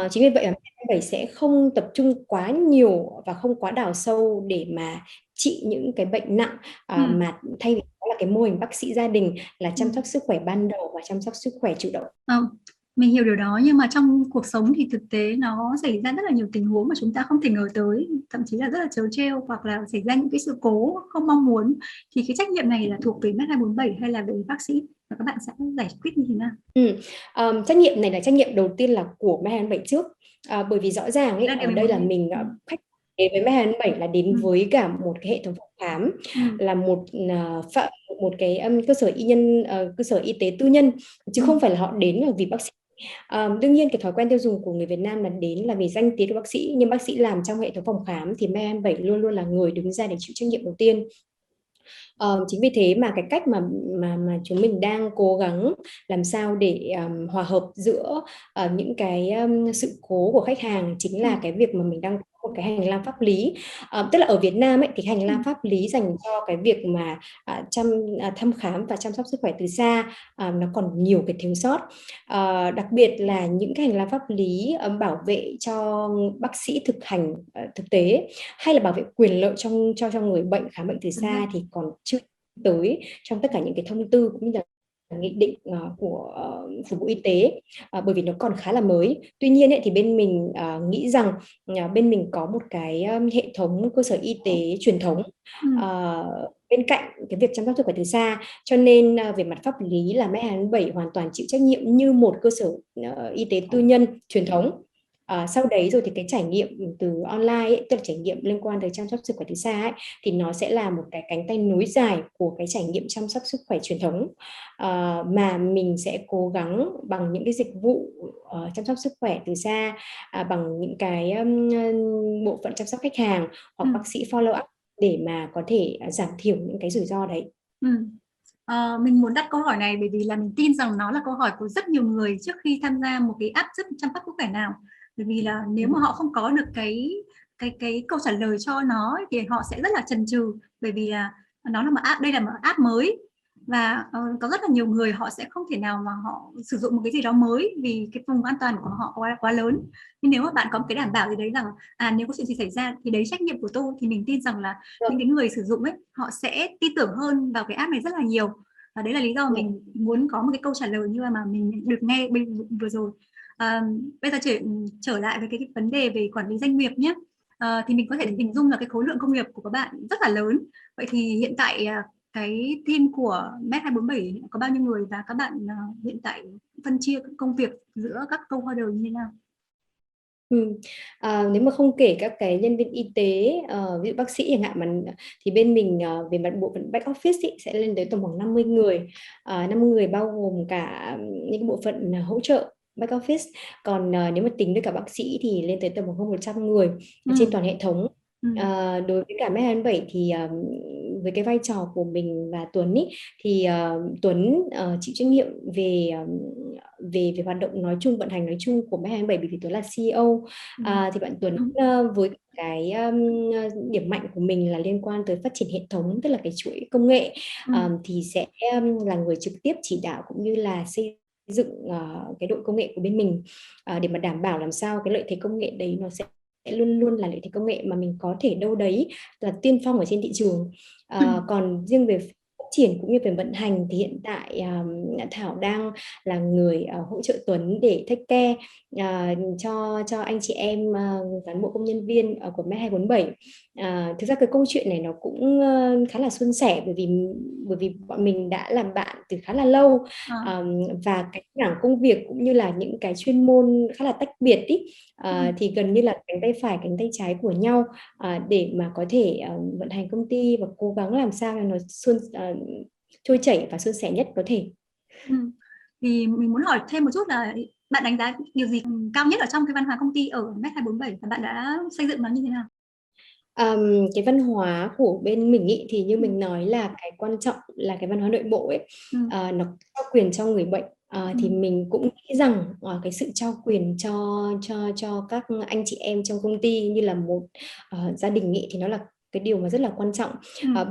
Speaker 2: Chính vì vậy là Med27 sẽ không tập trung quá nhiều và không quá đào sâu để mà trị những cái bệnh nặng, mà thay vì đó là cái mô hình bác sĩ gia đình là chăm sóc sức khỏe ban đầu và chăm sóc sức khỏe chủ động.
Speaker 1: Mình hiểu điều đó, nhưng mà trong cuộc sống thì thực tế nó xảy ra rất là nhiều tình huống mà chúng ta không thể ngờ tới, thậm chí là rất là trớ trêu, hoặc là xảy ra những cái sự cố không mong muốn. Thì cái trách nhiệm này là thuộc về Med247 hay là về bác sĩ, và các bạn sẽ giải quyết như thế nào?
Speaker 2: Trách nhiệm này là trách nhiệm đầu tiên là của Med247 trước, bởi vì rõ ràng ấy,
Speaker 1: Đây là điều
Speaker 2: ở
Speaker 1: mình
Speaker 2: đây
Speaker 1: muốn
Speaker 2: là
Speaker 1: biết.
Speaker 2: mình khách đến với Med247 là đến
Speaker 1: Ừ.
Speaker 2: với cả một cái hệ thống phòng khám,
Speaker 1: Ừ.
Speaker 2: là một cái cơ sở cơ sở y tế tư nhân, chứ
Speaker 1: Ừ.
Speaker 2: không phải là họ đến là vì bác sĩ. Đương nhiên cái thói quen tiêu dùng của người Việt Nam là đến là vì danh tiếng của bác sĩ, nhưng bác sĩ làm trong hệ thống phòng khám thì Med247 luôn luôn là người đứng ra để chịu trách nhiệm đầu tiên. Chính vì thế mà cái cách mà chúng mình đang cố gắng làm sao để hòa hợp giữa những cái sự cố của khách hàng chính
Speaker 1: Ừ.
Speaker 2: là cái việc mà mình đang có một cái hành lang pháp lý. Tức là ở Việt Nam ấy thì hành
Speaker 1: Ừ.
Speaker 2: lang pháp lý dành cho cái việc mà thăm khám và chăm sóc sức khỏe từ xa nó còn nhiều cái thiếu sót. Đặc biệt là những cái hành lang pháp lý bảo vệ cho bác sĩ thực hành thực tế, hay là bảo vệ quyền lợi cho người bệnh khám bệnh từ
Speaker 1: Đúng rồi.
Speaker 2: xa thì còn chưa tới trong tất cả những cái thông tư cũng như là nghị định của Bộ Y tế, bởi vì nó còn khá là mới. Tuy nhiên ấy, thì bên mình nghĩ rằng bên mình có một cái hệ thống cơ sở y tế truyền thống
Speaker 1: Ừ.
Speaker 2: bên cạnh cái việc chăm sóc sức khỏe từ xa, cho nên về mặt pháp lý là Med247 hoàn toàn chịu trách nhiệm như một cơ sở y tế tư nhân truyền thống. Sau đấy rồi thì cái trải nghiệm từ online ấy, tức là trải nghiệm liên quan tới chăm sóc sức khỏe từ xa ấy, thì nó sẽ là một cái cánh tay nối dài của cái trải nghiệm chăm sóc sức khỏe truyền thống, mà mình sẽ cố gắng bằng những cái dịch vụ chăm sóc sức khỏe từ xa, bằng những cái bộ phận chăm sóc khách hàng
Speaker 1: Ừ.
Speaker 2: hoặc bác sĩ follow up để mà có thể giảm thiểu những cái rủi ro đấy.
Speaker 1: Ừ. Mình muốn đặt câu hỏi này bởi vì là mình tin rằng nó là câu hỏi của rất nhiều người trước khi tham gia một cái app chăm sóc sức khỏe nào. Bởi vì là nếu mà họ không có được cái câu trả lời cho nó ấy, thì họ sẽ rất là chần chừ, bởi vì là nó là một app, đây là một app mới, và có rất là nhiều người họ sẽ không thể nào mà họ sử dụng một cái gì đó mới vì cái vùng an toàn của họ quá lớn. Nhưng nếu mà bạn có một cái đảm bảo gì đấy rằng nếu có chuyện gì xảy ra thì đấy trách nhiệm của tôi, thì mình tin rằng là những cái người sử dụng ấy họ sẽ tin tưởng hơn vào cái app này rất là nhiều. Và đấy là lý do mình muốn có một cái câu trả lời như mà mình được nghe vừa rồi. Bây giờ trở lại với cái vấn đề về quản lý doanh nghiệp nhé. Thì mình có thể hình dung là cái khối lượng công việc của các bạn rất là lớn. Vậy thì hiện tại cái team của Med247 có bao nhiêu người, và các bạn hiện tại phân chia công việc giữa các co-founder như thế nào?
Speaker 2: Nếu mà không kể các cái nhân viên y tế, ví dụ bác sĩ chẳng hạn, mà thì bên mình về mặt bộ phận back office ý, sẽ lên tới tầm khoảng 50 người. 50 người bao gồm cả những cái bộ phận hỗ trợ back office. Còn nếu mà tính với cả bác sĩ thì lên tới tầm khoảng hơn 100 người trên toàn hệ thống.
Speaker 1: Ừ.
Speaker 2: Đối với cả Med247 thì với cái vai trò của mình và Tuấn ý, thì Tuấn chịu trách nhiệm về về hoạt động nói chung, vận hành nói chung của Med247, bởi vì Tuấn là CEO. Thì bạn Tuấn với cái điểm mạnh của mình là liên quan tới phát triển hệ thống, tức là cái chuỗi công nghệ, thì sẽ là người trực tiếp chỉ đạo cũng như là xây dựng cái đội công nghệ của bên mình, để mà đảm bảo làm sao cái lợi thế công nghệ đấy nó sẽ luôn luôn là lợi thế công nghệ mà mình có thể đâu đấy là tiên phong ở trên thị trường. Còn riêng về phát triển cũng như về vận hành thì hiện tại Thảo đang là người hỗ trợ Tuấn để take care cho anh chị em cán bộ công nhân viên của Med247. Thực ra cái câu chuyện này nó cũng khá là suôn sẻ, bởi vì bọn mình đã làm bạn từ khá là lâu, và cái mảng công việc cũng như là những cái chuyên môn khá là tách biệt ý, thì gần như là cánh tay phải cánh tay trái của nhau, để mà có thể vận hành công ty và cố gắng làm sao là nó trôi chảy và suôn sẻ nhất có thể.
Speaker 1: Thì mình muốn hỏi thêm một chút là bạn đánh giá điều gì cao nhất ở trong cái văn hóa công ty ở Med247, và bạn đã xây dựng nó như thế nào?
Speaker 2: Cái văn hóa của bên mình ý, thì như mình nói là cái quan trọng là cái văn hóa nội bộ ấy, nó trao quyền cho người bệnh. Thì mình cũng nghĩ rằng cái sự trao quyền cho các anh chị em trong công ty như là một gia đình ý, thì nó là cái điều mà rất là quan trọng.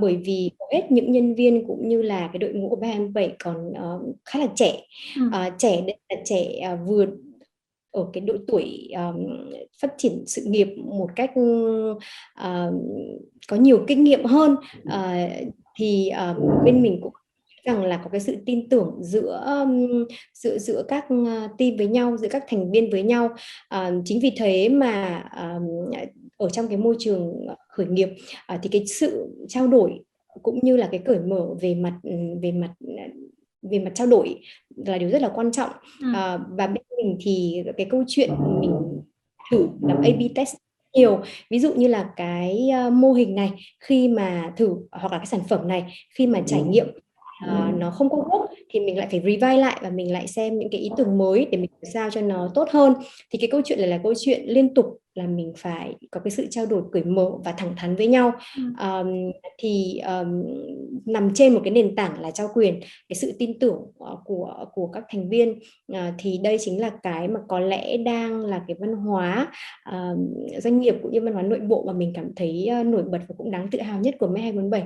Speaker 2: Bởi vì hầu hết những nhân viên cũng như là cái đội ngũ của Med247 còn khá là trẻ. Trẻ đây là trẻ vừa ở cái độ tuổi phát triển sự nghiệp một cách có nhiều kinh nghiệm hơn, thì bên mình cũng rằng là có cái sự tin tưởng giữa các team với nhau, giữa các thành viên với nhau. Chính vì thế mà ở trong cái môi trường khởi nghiệp thì cái sự trao đổi cũng như là cái cởi mở về mặt về mặt trao đổi là điều rất là quan trọng. Và bên mình thì cái câu chuyện mình thử làm A/B test nhiều, ví dụ như là cái mô hình này khi mà thử, hoặc là cái sản phẩm này khi mà trải nghiệm nó không có work thì mình lại phải revise lại và mình lại xem những cái ý tưởng mới để mình làm sao cho nó tốt hơn. Thì cái câu chuyện này là câu chuyện liên tục là mình phải có cái sự trao đổi cởi mở và thẳng thắn với nhau. Thì nằm trên một cái nền tảng là trao quyền, cái sự tin tưởng của các thành viên. Thì đây chính là cái mà có lẽ đang là cái văn hóa doanh nghiệp cũng như văn hóa nội bộ mà mình cảm thấy nổi bật và cũng đáng tự hào nhất của Med247.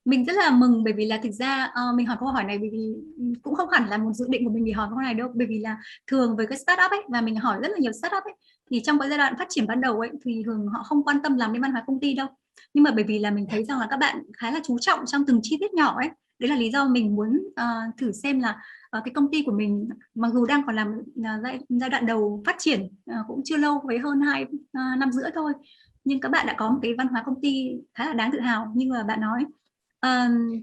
Speaker 1: Mình rất là mừng, bởi vì là thực ra mình hỏi câu hỏi này bởi vì cũng không hẳn là một dự định của mình để hỏi câu này đâu, bởi vì là thường với cái startup ấy, và mình hỏi rất là nhiều startup ấy, thì trong cái giai đoạn phát triển ban đầu ấy thì thường họ không quan tâm làm đến văn hóa công ty đâu. Nhưng mà bởi vì là mình thấy rằng là các bạn khá là chú trọng trong từng chi tiết nhỏ ấy, đấy là lý do mình muốn thử xem là cái công ty của mình mặc dù đang còn làm giai đoạn đầu phát triển, cũng chưa lâu, với hơn 2 năm rưỡi thôi, nhưng các bạn đã có một cái văn hóa công ty khá là đáng tự hào như là bạn nói.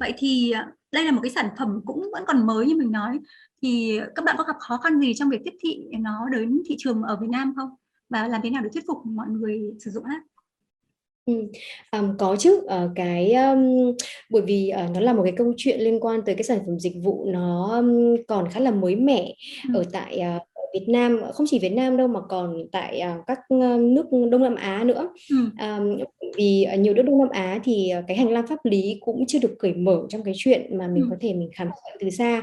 Speaker 1: Vậy thì đây là một cái sản phẩm cũng vẫn còn mới như mình nói, thì các bạn có gặp khó khăn gì trong việc tiếp thị nó đến thị trường ở Việt Nam không? Và làm thế nào để thuyết phục mọi người sử dụng hết?
Speaker 2: Có chứ. Bởi vì nó là một cái câu chuyện liên quan tới cái sản phẩm dịch vụ, nó còn khá là mới mẻ ở tại ở Việt Nam, không chỉ Việt Nam đâu mà còn tại các nước Đông Nam Á nữa. Vì nhiều nước Đông Nam Á thì cái hành lang pháp lý cũng chưa được cởi mở trong cái chuyện mà mình có thể mình khám phá từ xa.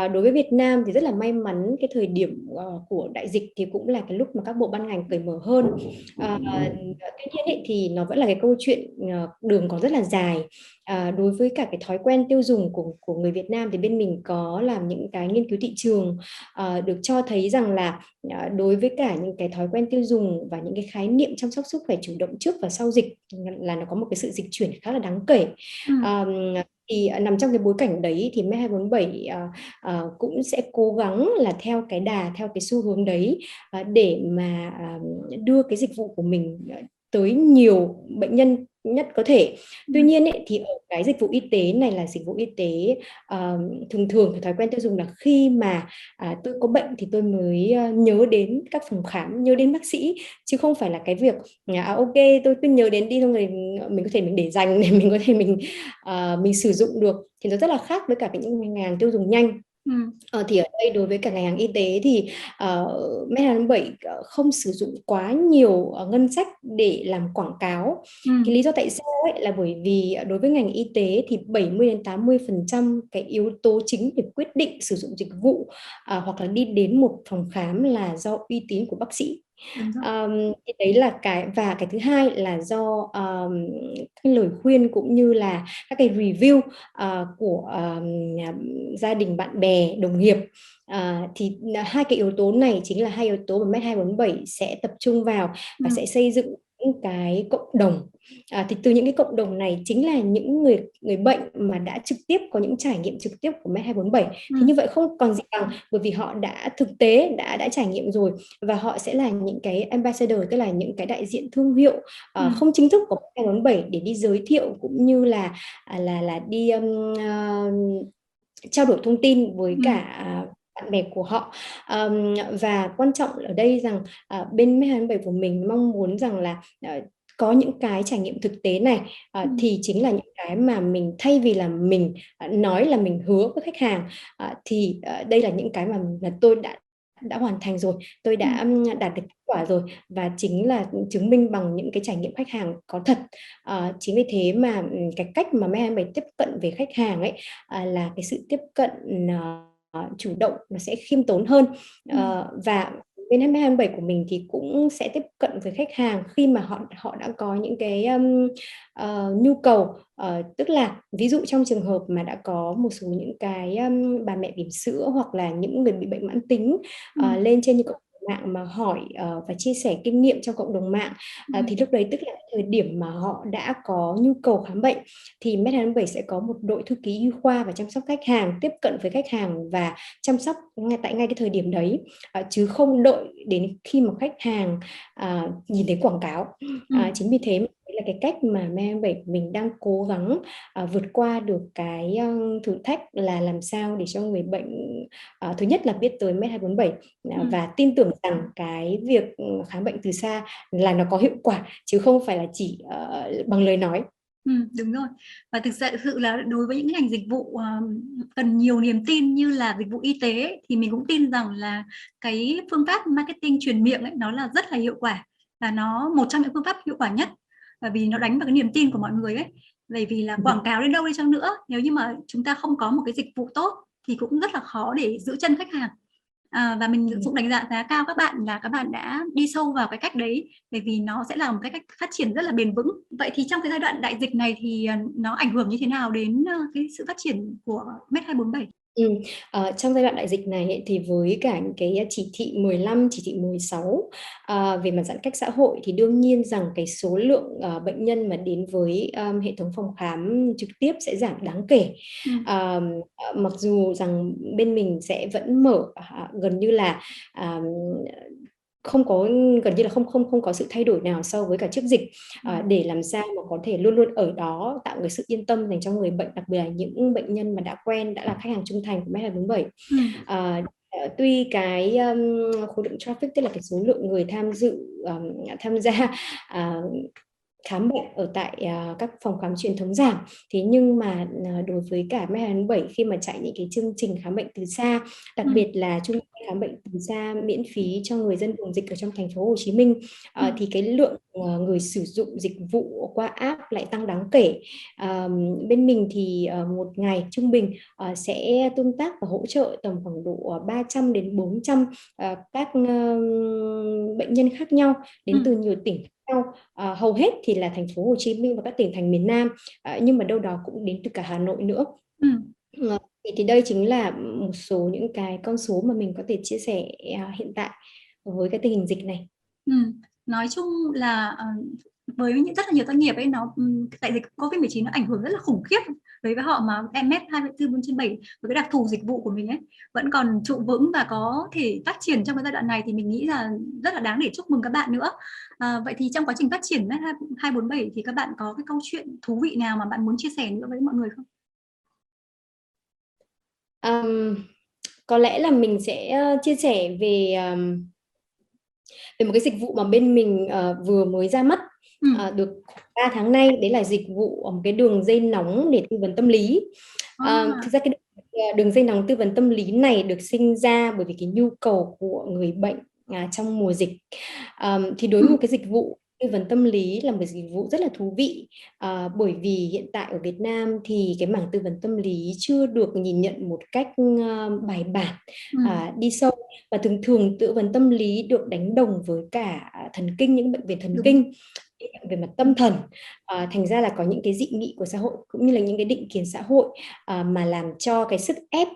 Speaker 2: Đối với Việt Nam thì rất là may mắn, cái thời điểm của đại dịch thì cũng là cái lúc mà các bộ ban ngành cởi mở hơn. Tuy nhiên ấy, thì nó vẫn là cái câu chuyện đường còn rất là dài. Đối với cả cái thói quen tiêu dùng của người Việt Nam thì bên mình có làm những cái nghiên cứu thị trường, được cho thấy rằng là đối với cả những cái thói quen tiêu dùng và những cái khái niệm chăm sóc sức khỏe chủ động trước và sau dịch là nó có một cái sự dịch chuyển khá là đáng kể. Thì nằm trong cái bối cảnh đấy thì Med247 cũng sẽ cố gắng là theo cái theo cái xu hướng đấy, để mà đưa cái dịch vụ của mình tới nhiều bệnh nhân nhất có thể. Tuy nhiên ấy, thì ở cái dịch vụ y tế này là dịch vụ y tế, thường thường cái thói quen tiêu dùng là khi mà tôi có bệnh thì tôi mới nhớ đến các phòng khám, nhớ đến bác sĩ, chứ không phải là cái việc ok tôi cứ nhớ đến đi xong rồi mình có thể mình để dành để mình có thể mình sử dụng được. Thì nó rất là khác với cả những ngành hàng tiêu dùng nhanh. Thì ở đây đối với cả ngành hàng y tế thì Med247 không sử dụng quá nhiều ngân sách để làm quảng cáo. Cái lý do tại sao ấy là bởi vì đối với ngành y tế thì 70-80% cái yếu tố chính để quyết định sử dụng dịch vụ hoặc là đi đến một phòng khám là do uy tín của bác sĩ. Thì đấy là và cái thứ hai là do cái lời khuyên cũng như là các cái review của gia đình, bạn bè, đồng nghiệp. Thì hai cái yếu tố này chính là hai yếu tố mà Med247 sẽ tập trung vào và sẽ xây dựng những cái cộng đồng. Thì từ những cái cộng đồng này chính là những người bệnh mà đã trực tiếp có những trải nghiệm trực tiếp của Med247. Thì như vậy không còn gì bằng, bởi vì họ đã thực tế đã trải nghiệm rồi, và họ sẽ là những cái ambassador, tức là những cái đại diện thương hiệu không chính thức của Med247 để đi giới thiệu cũng như là đi trao đổi thông tin với cả bạn bè của họ. Và quan trọng ở đây rằng bên Med247 của mình mong muốn rằng là có những cái trải nghiệm thực tế này thì chính là những cái mà mình, thay vì là mình nói là mình hứa với khách hàng, thì đây là những cái mà tôi đã hoàn thành rồi, tôi đã đạt được kết quả rồi, và chính là chứng minh bằng những cái trải nghiệm khách hàng có thật. Chính vì thế mà cái cách mà Med247 tiếp cận về khách hàng ấy là cái sự tiếp cận chủ động, nó sẽ khiêm tốn hơn. Và bên Med247 của mình thì cũng sẽ tiếp cận với khách hàng khi mà họ đã có những cái nhu cầu, tức là ví dụ trong trường hợp mà đã có một số những cái bà mẹ bỉm sữa hoặc là những người bị bệnh mãn tính lên trên như cộng mạng mà hỏi và chia sẻ kinh nghiệm trong cộng đồng mạng, thì lúc đấy tức là thời điểm mà họ đã có nhu cầu khám bệnh, thì Med247 sẽ có một đội thư ký y khoa và chăm sóc khách hàng tiếp cận với khách hàng và chăm sóc ngay cái thời điểm đấy, chứ không đợi đến khi mà khách hàng nhìn thấy quảng cáo. Chính vì thế đấy là cái cách mà Med247 mình đang cố gắng vượt qua được cái thử thách là làm sao để cho người bệnh thứ nhất là biết tới Med247 và tin tưởng rằng cái việc khám bệnh từ xa là nó có hiệu quả chứ không phải là chỉ bằng lời nói.
Speaker 1: Đúng rồi. Và thực sự là đối với những ngành dịch vụ cần nhiều niềm tin như là dịch vụ y tế ấy, thì mình cũng tin rằng là cái phương pháp marketing truyền miệng ấy, nó là rất là hiệu quả, và nó một trong những phương pháp hiệu quả nhất, bởi vì nó đánh vào cái niềm tin của mọi người ấy. Bởi vì là quảng cáo đến đâu đi chăng nữa, nếu như mà chúng ta không có một cái dịch vụ tốt thì cũng rất là khó để giữ chân khách hàng. Và mình cũng đánh giá cao các bạn là các bạn đã đi sâu vào cái cách đấy, bởi vì nó sẽ là một cái cách phát triển rất là bền vững. Vậy thì trong cái giai đoạn đại dịch này thì nó ảnh hưởng như thế nào đến cái sự phát triển của Med247?
Speaker 2: Trong giai đoạn đại dịch này ấy, thì với cả những cái chỉ thị 15, chỉ thị 16 về mặt giãn cách xã hội thì đương nhiên rằng cái số lượng bệnh nhân mà đến với hệ thống phòng khám trực tiếp sẽ giảm đáng kể. Mặc dù rằng bên mình sẽ vẫn mở gần như là không có gần như là không có sự thay đổi nào so với cả trước dịch, để làm sao mà có thể luôn luôn ở đó tạo cái sự yên tâm dành cho người bệnh, đặc biệt là những bệnh nhân mà đã quen, đã là khách hàng trung thành của Med247. Tuy cái khối lượng traffic, tức là cái số lượng người tham gia khám bệnh ở tại các phòng khám truyền thống giảm, thế nhưng mà đối với cả Med247 khi mà chạy những cái chương trình khám bệnh từ xa, đặc biệt là trung tâm khám bệnh từ xa miễn phí cho người dân vùng dịch ở trong thành phố Hồ Chí Minh, thì cái lượng người sử dụng dịch vụ qua app lại tăng đáng kể. Bên mình thì một ngày trung bình sẽ tương tác và hỗ trợ tầm khoảng độ 300 đến 400 các bệnh nhân khác nhau đến từ nhiều tỉnh khác nhau. Hầu hết thì là thành phố Hồ Chí Minh và các tỉnh thành miền Nam, nhưng mà đâu đó cũng đến từ cả Hà Nội nữa. Thì đây chính là một số những cái con số mà mình có thể chia sẻ hiện tại với cái tình hình dịch này.
Speaker 1: Nói chung là với rất là nhiều doanh nghiệp ấy, đại dịch Covid-19 nó ảnh hưởng rất là khủng khiếp đối với họ, mà Med247 với cái đặc thù dịch vụ của mình ấy vẫn còn trụ vững và có thể phát triển trong cái giai đoạn này, thì mình nghĩ là rất là đáng để chúc mừng các bạn nữa. Vậy thì trong quá trình phát triển Med247 thì các bạn có cái câu chuyện thú vị nào mà bạn muốn chia sẻ nữa với mọi người không?
Speaker 2: Có lẽ là mình sẽ chia sẻ về một cái dịch vụ mà bên mình vừa mới ra mắt được 3 tháng nay, đấy là dịch vụ một cái đường dây nóng để tư vấn tâm lý. Thực ra cái đường dây nóng tư vấn tâm lý này được sinh ra bởi vì cái nhu cầu của người bệnh trong mùa dịch. Thì đối với một cái dịch vụ tư vấn tâm lý là một dịch vụ rất là thú vị, bởi vì hiện tại ở Việt Nam thì cái mảng tư vấn tâm lý chưa được nhìn nhận một cách bài bản, đi sâu, và thường thường tư vấn tâm lý được đánh đồng với cả thần kinh, những bệnh về thần kinh, về mặt tâm thần. Thành ra là có những cái dị nghị của xã hội cũng như là những cái định kiến xã hội mà làm cho cái sức ép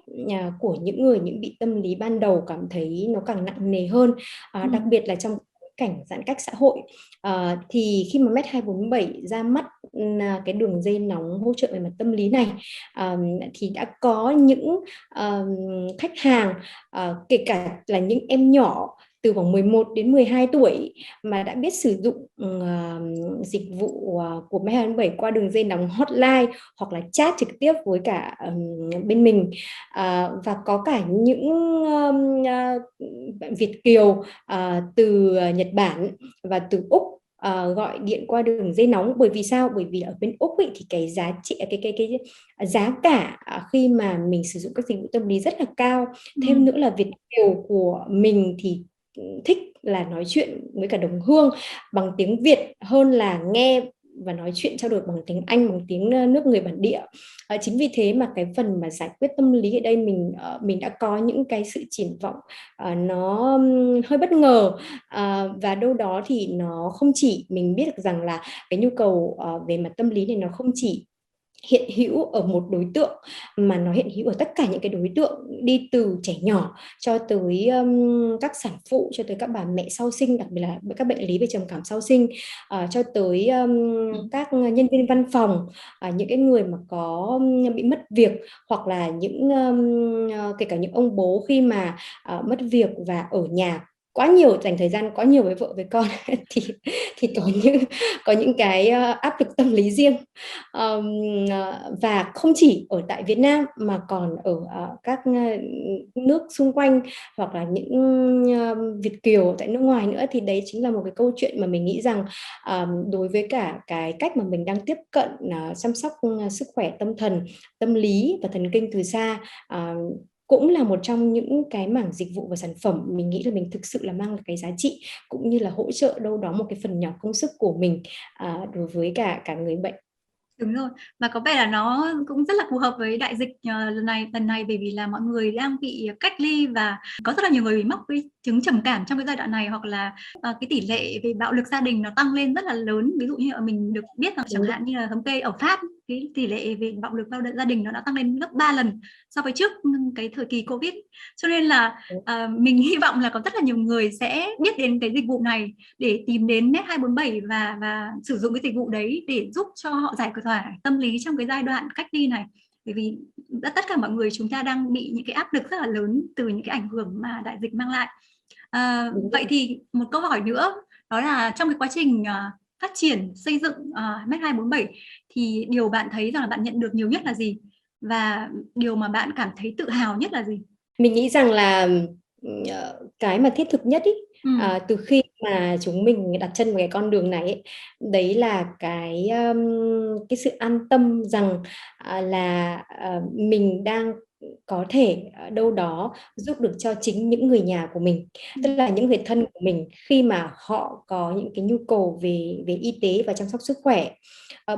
Speaker 2: của những bị tâm lý ban đầu cảm thấy nó càng nặng nề hơn, đặc biệt là trong cảnh giãn cách xã hội. Thì khi mà Med247 ra mắt cái đường dây nóng hỗ trợ về mặt tâm lý này, thì đã có những khách hàng, kể cả là những em nhỏ từ khoảng 11 đến 12 tuổi mà đã biết sử dụng dịch vụ của Med247 qua đường dây nóng hotline hoặc là chat trực tiếp với cả bên mình, và có cả những bạn Việt kiều từ Nhật Bản và từ Úc gọi điện qua đường dây nóng. Bởi vì sao? Bởi vì ở bên Úc ấy, thì cái giá trị cái giá cả khi mà mình sử dụng các dịch vụ tâm lý rất là cao. Thêm nữa là Việt kiều của mình thì thích là nói chuyện với cả đồng hương bằng tiếng Việt hơn là nghe và nói chuyện trao đổi bằng tiếng Anh, bằng tiếng nước người bản địa. Chính vì thế mà cái phần mà giải quyết tâm lý ở đây mình đã có những cái sự triển vọng nó hơi bất ngờ, và đâu đó thì nó không chỉ mình biết được rằng là cái nhu cầu về mặt tâm lý này nó không chỉ hiện hữu ở một đối tượng, mà nó hiện hữu ở tất cả những cái đối tượng, đi từ trẻ nhỏ cho tới các sản phụ, cho tới các bà mẹ sau sinh, đặc biệt là các bệnh lý về trầm cảm sau sinh, cho tới các nhân viên văn phòng, những cái người mà có bị mất việc, hoặc là những kể cả những ông bố khi mà mất việc và ở nhà quá nhiều, dành thời gian quá nhiều với vợ với con thì có những cái áp lực tâm lý riêng. Ờm, và không chỉ ở tại Việt Nam mà còn ở các nước xung quanh, hoặc là những Việt kiều tại nước ngoài nữa, thì đấy chính là một cái câu chuyện mà mình nghĩ rằng đối với cả cái cách mà mình đang tiếp cận chăm sóc sức khỏe tâm thần, tâm lý và thần kinh từ xa, cũng là một trong những cái mảng dịch vụ và sản phẩm mình nghĩ là mình thực sự là mang cái giá trị, cũng như là hỗ trợ đâu đó một cái phần nhỏ công sức của mình đối với cả người bệnh.
Speaker 1: Đúng rồi, và có vẻ là nó cũng rất là phù hợp với đại dịch lần này bởi vì là mọi người đang bị cách ly và có rất là nhiều người bị mắc cái chứng trầm cảm trong cái giai đoạn này, hoặc là cái tỷ lệ về bạo lực gia đình nó tăng lên rất là lớn. Ví dụ như là mình được biết là chẳng hạn như là thống kê ở Pháp, cái tỷ lệ về bạo lực gia đình nó đã tăng lên gấp 3 lần so với trước cái thời kỳ Covid. Cho nên là mình hy vọng là có rất là nhiều người sẽ biết đến cái dịch vụ này để tìm đến Net247 và sử dụng cái dịch vụ đấy để giúp cho họ giải tỏa tâm lý trong cái giai đoạn cách ly này. Bởi vì tất cả mọi người chúng ta đang bị những cái áp lực rất là lớn từ những cái ảnh hưởng mà đại dịch mang lại. Vậy thì một câu hỏi nữa, đó là trong cái quá trình phát triển xây dựng Net247 thì điều bạn thấy rằng là bạn nhận được nhiều nhất là gì, và điều mà bạn cảm thấy tự hào nhất là gì?
Speaker 2: Mình nghĩ rằng là cái mà thiết thực nhất ý, từ khi mà chúng mình đặt chân vào cái con đường này ấy, đấy là cái sự an tâm rằng là mình đang có thể đâu đó giúp được cho chính những người nhà của mình, tức là những người thân của mình, khi mà họ có những cái nhu cầu về y tế và chăm sóc sức khỏe.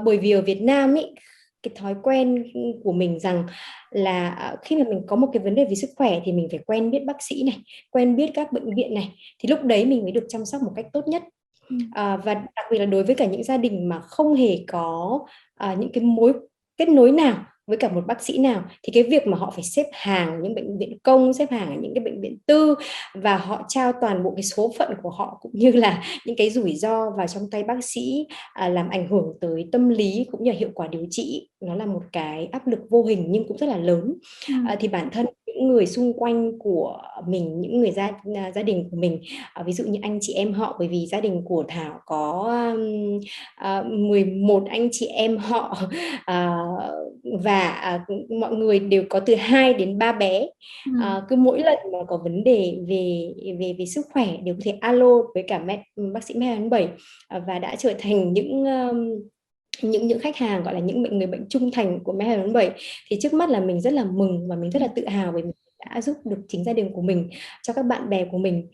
Speaker 2: Bởi vì ở Việt Nam ấy, cái thói quen của mình rằng là khi mà mình có một cái vấn đề về sức khỏe thì mình phải quen biết bác sĩ này, quen biết các bệnh viện này, thì lúc đấy mình mới được chăm sóc một cách tốt nhất. Và đặc biệt là đối với cả những gia đình mà không hề có những cái mối kết nối nào với cả một bác sĩ nào, thì cái việc mà họ phải xếp hàng ở những bệnh viện công, xếp hàng ở những cái bệnh viện tư, và họ trao toàn bộ cái số phận của họ cũng như là những cái rủi ro vào trong tay bác sĩ, làm ảnh hưởng tới tâm lý cũng như là hiệu quả điều trị, nó là một cái áp lực vô hình nhưng cũng rất là lớn. Thì bản thân những người xung quanh của mình, những người gia đình của mình, ví dụ như anh chị em họ, bởi vì gia đình của Thảo có 11 anh chị em họ, và mọi người đều có từ 2 đến 3 bé. Cứ mỗi lần mà có vấn đề về sức khỏe đều có thể alo với cả bác sĩ Net247, và đã trở thành những khách hàng gọi là những người bệnh trung thành của Net247. Thì trước mắt là mình rất là mừng và mình rất là tự hào vì mình đã giúp được chính gia đình của mình, cho các bạn bè của mình.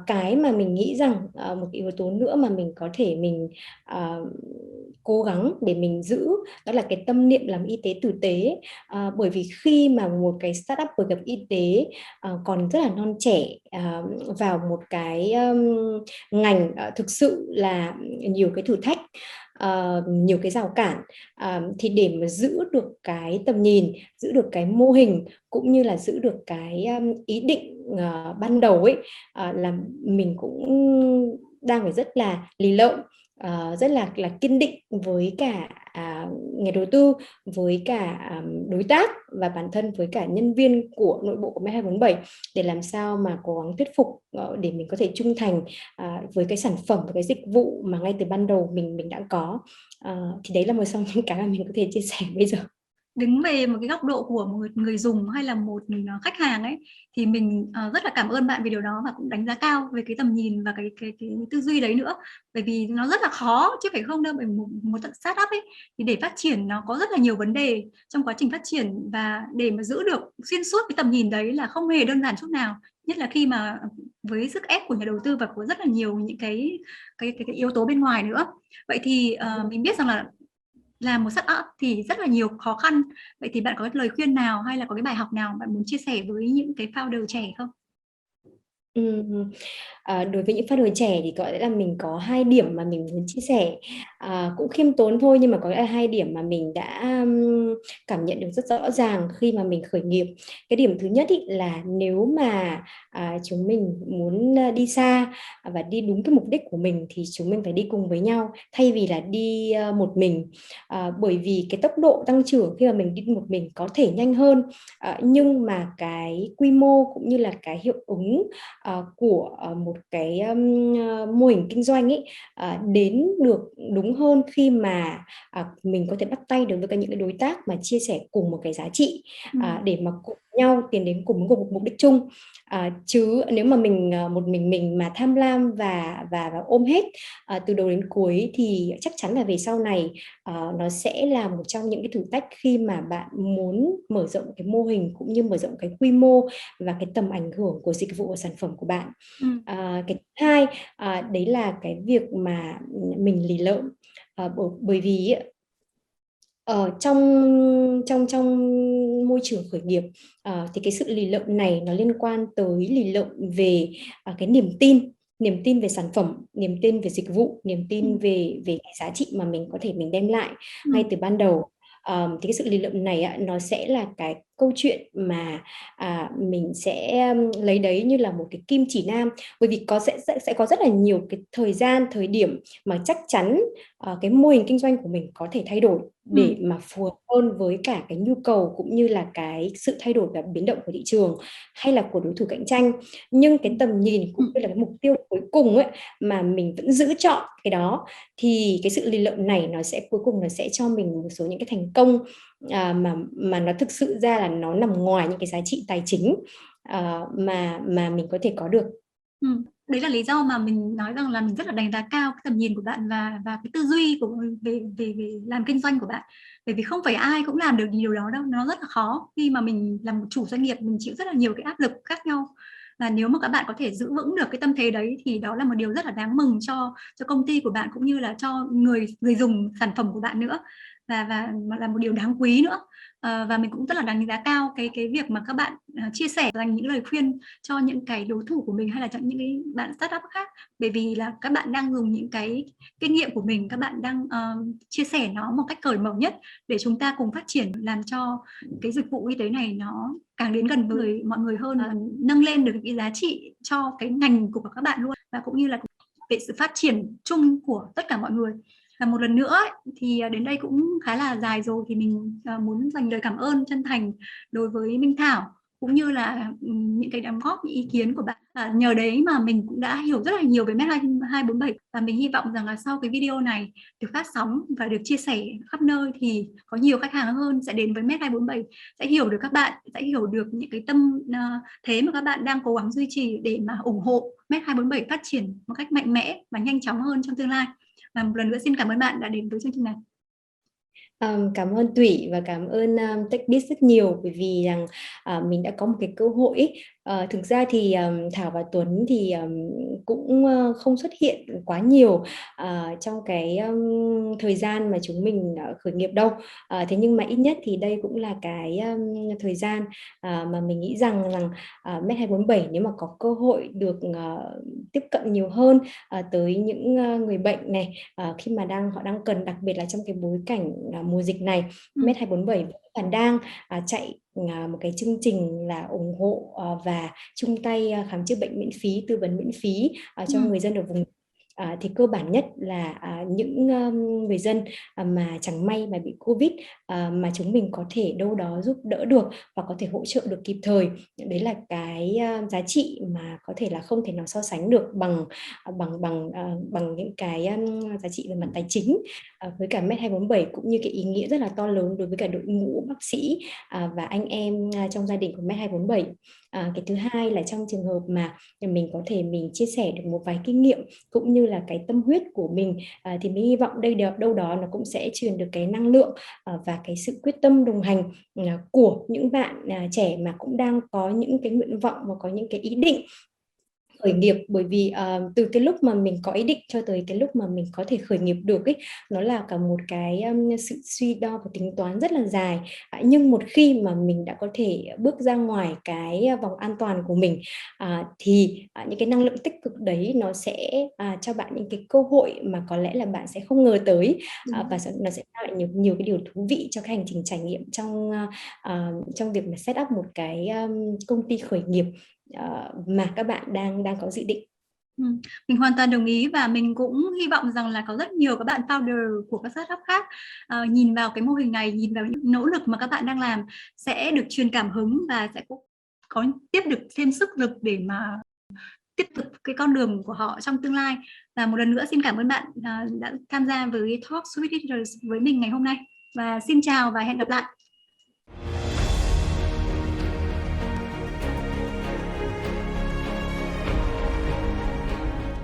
Speaker 2: Cái mà mình nghĩ rằng một yếu tố nữa mà mình có thể mình cố gắng để mình giữ, đó là cái tâm niệm làm y tế tử tế. Bởi vì khi mà một cái startup khởi nghiệp y tế còn rất là non trẻ, vào một cái ngành thực sự là nhiều cái thử thách, nhiều cái rào cản, thì để mà giữ được cái tầm nhìn, giữ được cái mô hình, cũng như là giữ được cái ý định ban đầu ấy, là mình cũng đang phải rất là lì lợm, rất là kiên định với cả nhà đầu tư, với cả đối tác, và bản thân với cả nhân viên của nội bộ của Net247, để làm sao mà cố gắng thuyết phục để mình có thể trung thành với cái sản phẩm và cái dịch vụ mà ngay từ ban đầu mình đã có. Thì đấy là một trong những cái mà mình có thể chia sẻ bây giờ.
Speaker 1: Đứng về một cái góc độ của một người dùng hay là một khách hàng ấy, thì mình rất là cảm ơn bạn về điều đó, và cũng đánh giá cao về cái tầm nhìn và cái tư duy đấy nữa. Bởi vì nó rất là khó chứ phải không đâu, bởi một startup ấy thì để phát triển nó có rất là nhiều vấn đề trong quá trình phát triển, và để mà giữ được xuyên suốt cái tầm nhìn đấy là không hề đơn giản chút nào, nhất là khi mà với sức ép của nhà đầu tư và có rất là nhiều những cái yếu tố bên ngoài nữa. Vậy thì mình biết rằng là làm một startup thì rất là nhiều khó khăn. Vậy thì bạn có cái lời khuyên nào hay là có cái bài học nào bạn muốn chia sẻ với những cái founder trẻ không?
Speaker 2: Đối với những founder trẻ thì có lẽ là mình có 2 điểm mà mình muốn chia sẻ. cũng khiêm tốn thôi, nhưng mà có hai điểm mà mình đã cảm nhận được rất rõ ràng khi mà mình khởi nghiệp. Cái điểm thứ nhất ý, là nếu mà chúng mình muốn đi xa và đi đúng cái mục đích của mình thì chúng mình phải đi cùng với nhau thay vì là đi một mình. Bởi vì cái tốc độ tăng trưởng khi mà mình đi một mình có thể nhanh hơn, nhưng mà cái quy mô cũng như là cái hiệu ứng của một cái mô hình kinh doanh ấy đến được đúng hơn khi mà mình có thể bắt tay được với cả những cái đối tác mà chia sẻ cùng một cái giá trị, để mà cùng nhau tiến đến cùng một mục đích chung. Chứ nếu mà mình một mình mà tham lam và ôm hết từ đầu đến cuối thì chắc chắn là về sau này nó sẽ là một trong những cái thử thách khi mà bạn muốn mở rộng cái mô hình cũng như mở rộng cái quy mô và cái tầm ảnh hưởng của dịch vụ và sản phẩm của bạn. Cái thứ hai đấy là cái việc mà mình lì lợm, bởi vì ở trong môi trường khởi nghiệp thì cái sự lì lợm này nó liên quan tới lì lợm về cái niềm tin về sản phẩm, niềm tin về dịch vụ, niềm tin về về cái giá trị mà mình có thể mình đem lại ngay từ ban đầu. Thì cái sự lì lợm này nó sẽ là cái câu chuyện mà mình sẽ lấy đấy như là một cái kim chỉ nam, bởi vì sẽ có rất là nhiều cái thời điểm mà chắc chắn cái mô hình kinh doanh của mình có thể thay đổi để mà phù hợp hơn với cả cái nhu cầu cũng như là cái sự thay đổi và biến động của thị trường hay là của đối thủ cạnh tranh. Nhưng cái tầm nhìn cũng như là cái mục tiêu cuối cùng ấy mà mình vẫn giữ chọn cái đó, thì cái sự lì lợm này nó sẽ cuối cùng nó sẽ cho mình một số những cái thành công mà nó thực sự ra là nó nằm ngoài những cái giá trị tài chính mà mình có thể có được.
Speaker 1: Đấy là lý do mà mình nói rằng là mình rất là đánh giá cao cái tầm nhìn của bạn và cái tư duy của về làm kinh doanh của bạn, bởi vì không phải ai cũng làm được điều đó đâu, nó rất là khó khi mà mình làm một chủ doanh nghiệp, mình chịu rất là nhiều cái áp lực khác nhau, và nếu mà các bạn có thể giữ vững được cái tâm thế đấy thì đó là một điều rất là đáng mừng cho công ty của bạn cũng như là cho người dùng sản phẩm của bạn nữa, và là một điều đáng quý nữa. Và mình cũng rất là đánh giá cao cái việc mà các bạn chia sẻ dành những lời khuyên cho những cái đối thủ của mình hay là cho những cái bạn startup khác, bởi vì là các bạn đang dùng những cái kinh nghiệm của mình, các bạn đang chia sẻ nó một cách cởi mở nhất để chúng ta cùng phát triển, làm cho cái dịch vụ y tế này nó càng đến gần với mọi người hơn và nâng lên được cái giá trị cho cái ngành của các bạn luôn, và cũng như là về sự phát triển chung của tất cả mọi người. Và một lần nữa ấy, thì đến đây cũng khá là dài rồi, thì mình muốn dành lời cảm ơn chân thành đối với Minh Thảo cũng như là những cái đóng góp, những ý kiến của bạn. Nhờ đấy mà mình cũng đã hiểu rất là nhiều về Med247, và mình hy vọng rằng là sau cái video này được phát sóng và được chia sẻ khắp nơi thì có nhiều khách hàng hơn sẽ đến với Med247, sẽ hiểu được các bạn, sẽ hiểu được những cái tâm thế mà các bạn đang cố gắng duy trì để mà ủng hộ Med247 phát triển một cách mạnh mẽ và nhanh chóng hơn trong tương lai. Và một lần nữa xin cảm ơn bạn đã đến với chương trình này.
Speaker 2: Cảm ơn Thủy và cảm ơn TechBiz rất nhiều, bởi vì rằng mình đã có một cái cơ hội ấy. Thực ra thì Thảo và Tuấn thì cũng không xuất hiện quá nhiều trong cái thời gian mà chúng mình khởi nghiệp đâu. Thế nhưng mà ít nhất thì đây cũng là cái thời gian mà mình nghĩ rằng Med247 nếu mà có cơ hội được tiếp cận nhiều hơn tới những người bệnh này khi mà họ đang cần, đặc biệt là trong cái bối cảnh mùa dịch này. Med247 vẫn đang chạy một cái chương trình là ủng hộ và chung tay khám chữa bệnh miễn phí, tư vấn miễn phí cho người dân ở vùng. Thì cơ bản nhất là những người dân mà chẳng may mà bị Covid mà chúng mình có thể đâu đó giúp đỡ được và có thể hỗ trợ được kịp thời. Đấy là cái giá trị mà có thể là không thể nào so sánh được bằng những cái giá trị về mặt tài chính với cả Med247, cũng như cái ý nghĩa rất là to lớn đối với cả đội ngũ bác sĩ và anh em trong gia đình của Med247. Cái thứ hai là trong trường hợp mà mình có thể mình chia sẻ được một vài kinh nghiệm cũng như là cái tâm huyết của mình, thì mình hy vọng đây đâu đó nó cũng sẽ truyền được cái năng lượng và cái sự quyết tâm đồng hành của những bạn trẻ mà cũng đang có những cái nguyện vọng và có những cái ý định khởi nghiệp, bởi vì từ cái lúc mà mình có ý định cho tới cái lúc mà mình có thể khởi nghiệp được ấy, nó là cả một cái sự suy đo và tính toán rất là dài. Nhưng một khi mà mình đã có thể bước ra ngoài cái vòng an toàn của mình, thì những cái năng lượng tích cực đấy nó sẽ cho bạn những cái cơ hội mà có lẽ là bạn sẽ không ngờ tới, và nó sẽ tạo lại nhiều nhiều cái điều thú vị cho cái hành trình trải nghiệm trong việc mà set up một cái công ty khởi nghiệp mà các bạn đang đang có dự định.
Speaker 1: Ừ, mình hoàn toàn đồng ý, và mình cũng hy vọng rằng là có rất nhiều các bạn founder của các startup khác nhìn vào cái mô hình này, nhìn vào những nỗ lực mà các bạn đang làm, sẽ được truyền cảm hứng và sẽ có tiếp được thêm sức lực để mà tiếp tục cái con đường của họ trong tương lai. Và một lần nữa xin cảm ơn bạn đã tham gia với Talk with Leaders với mình ngày hôm nay, và xin chào và hẹn gặp lại.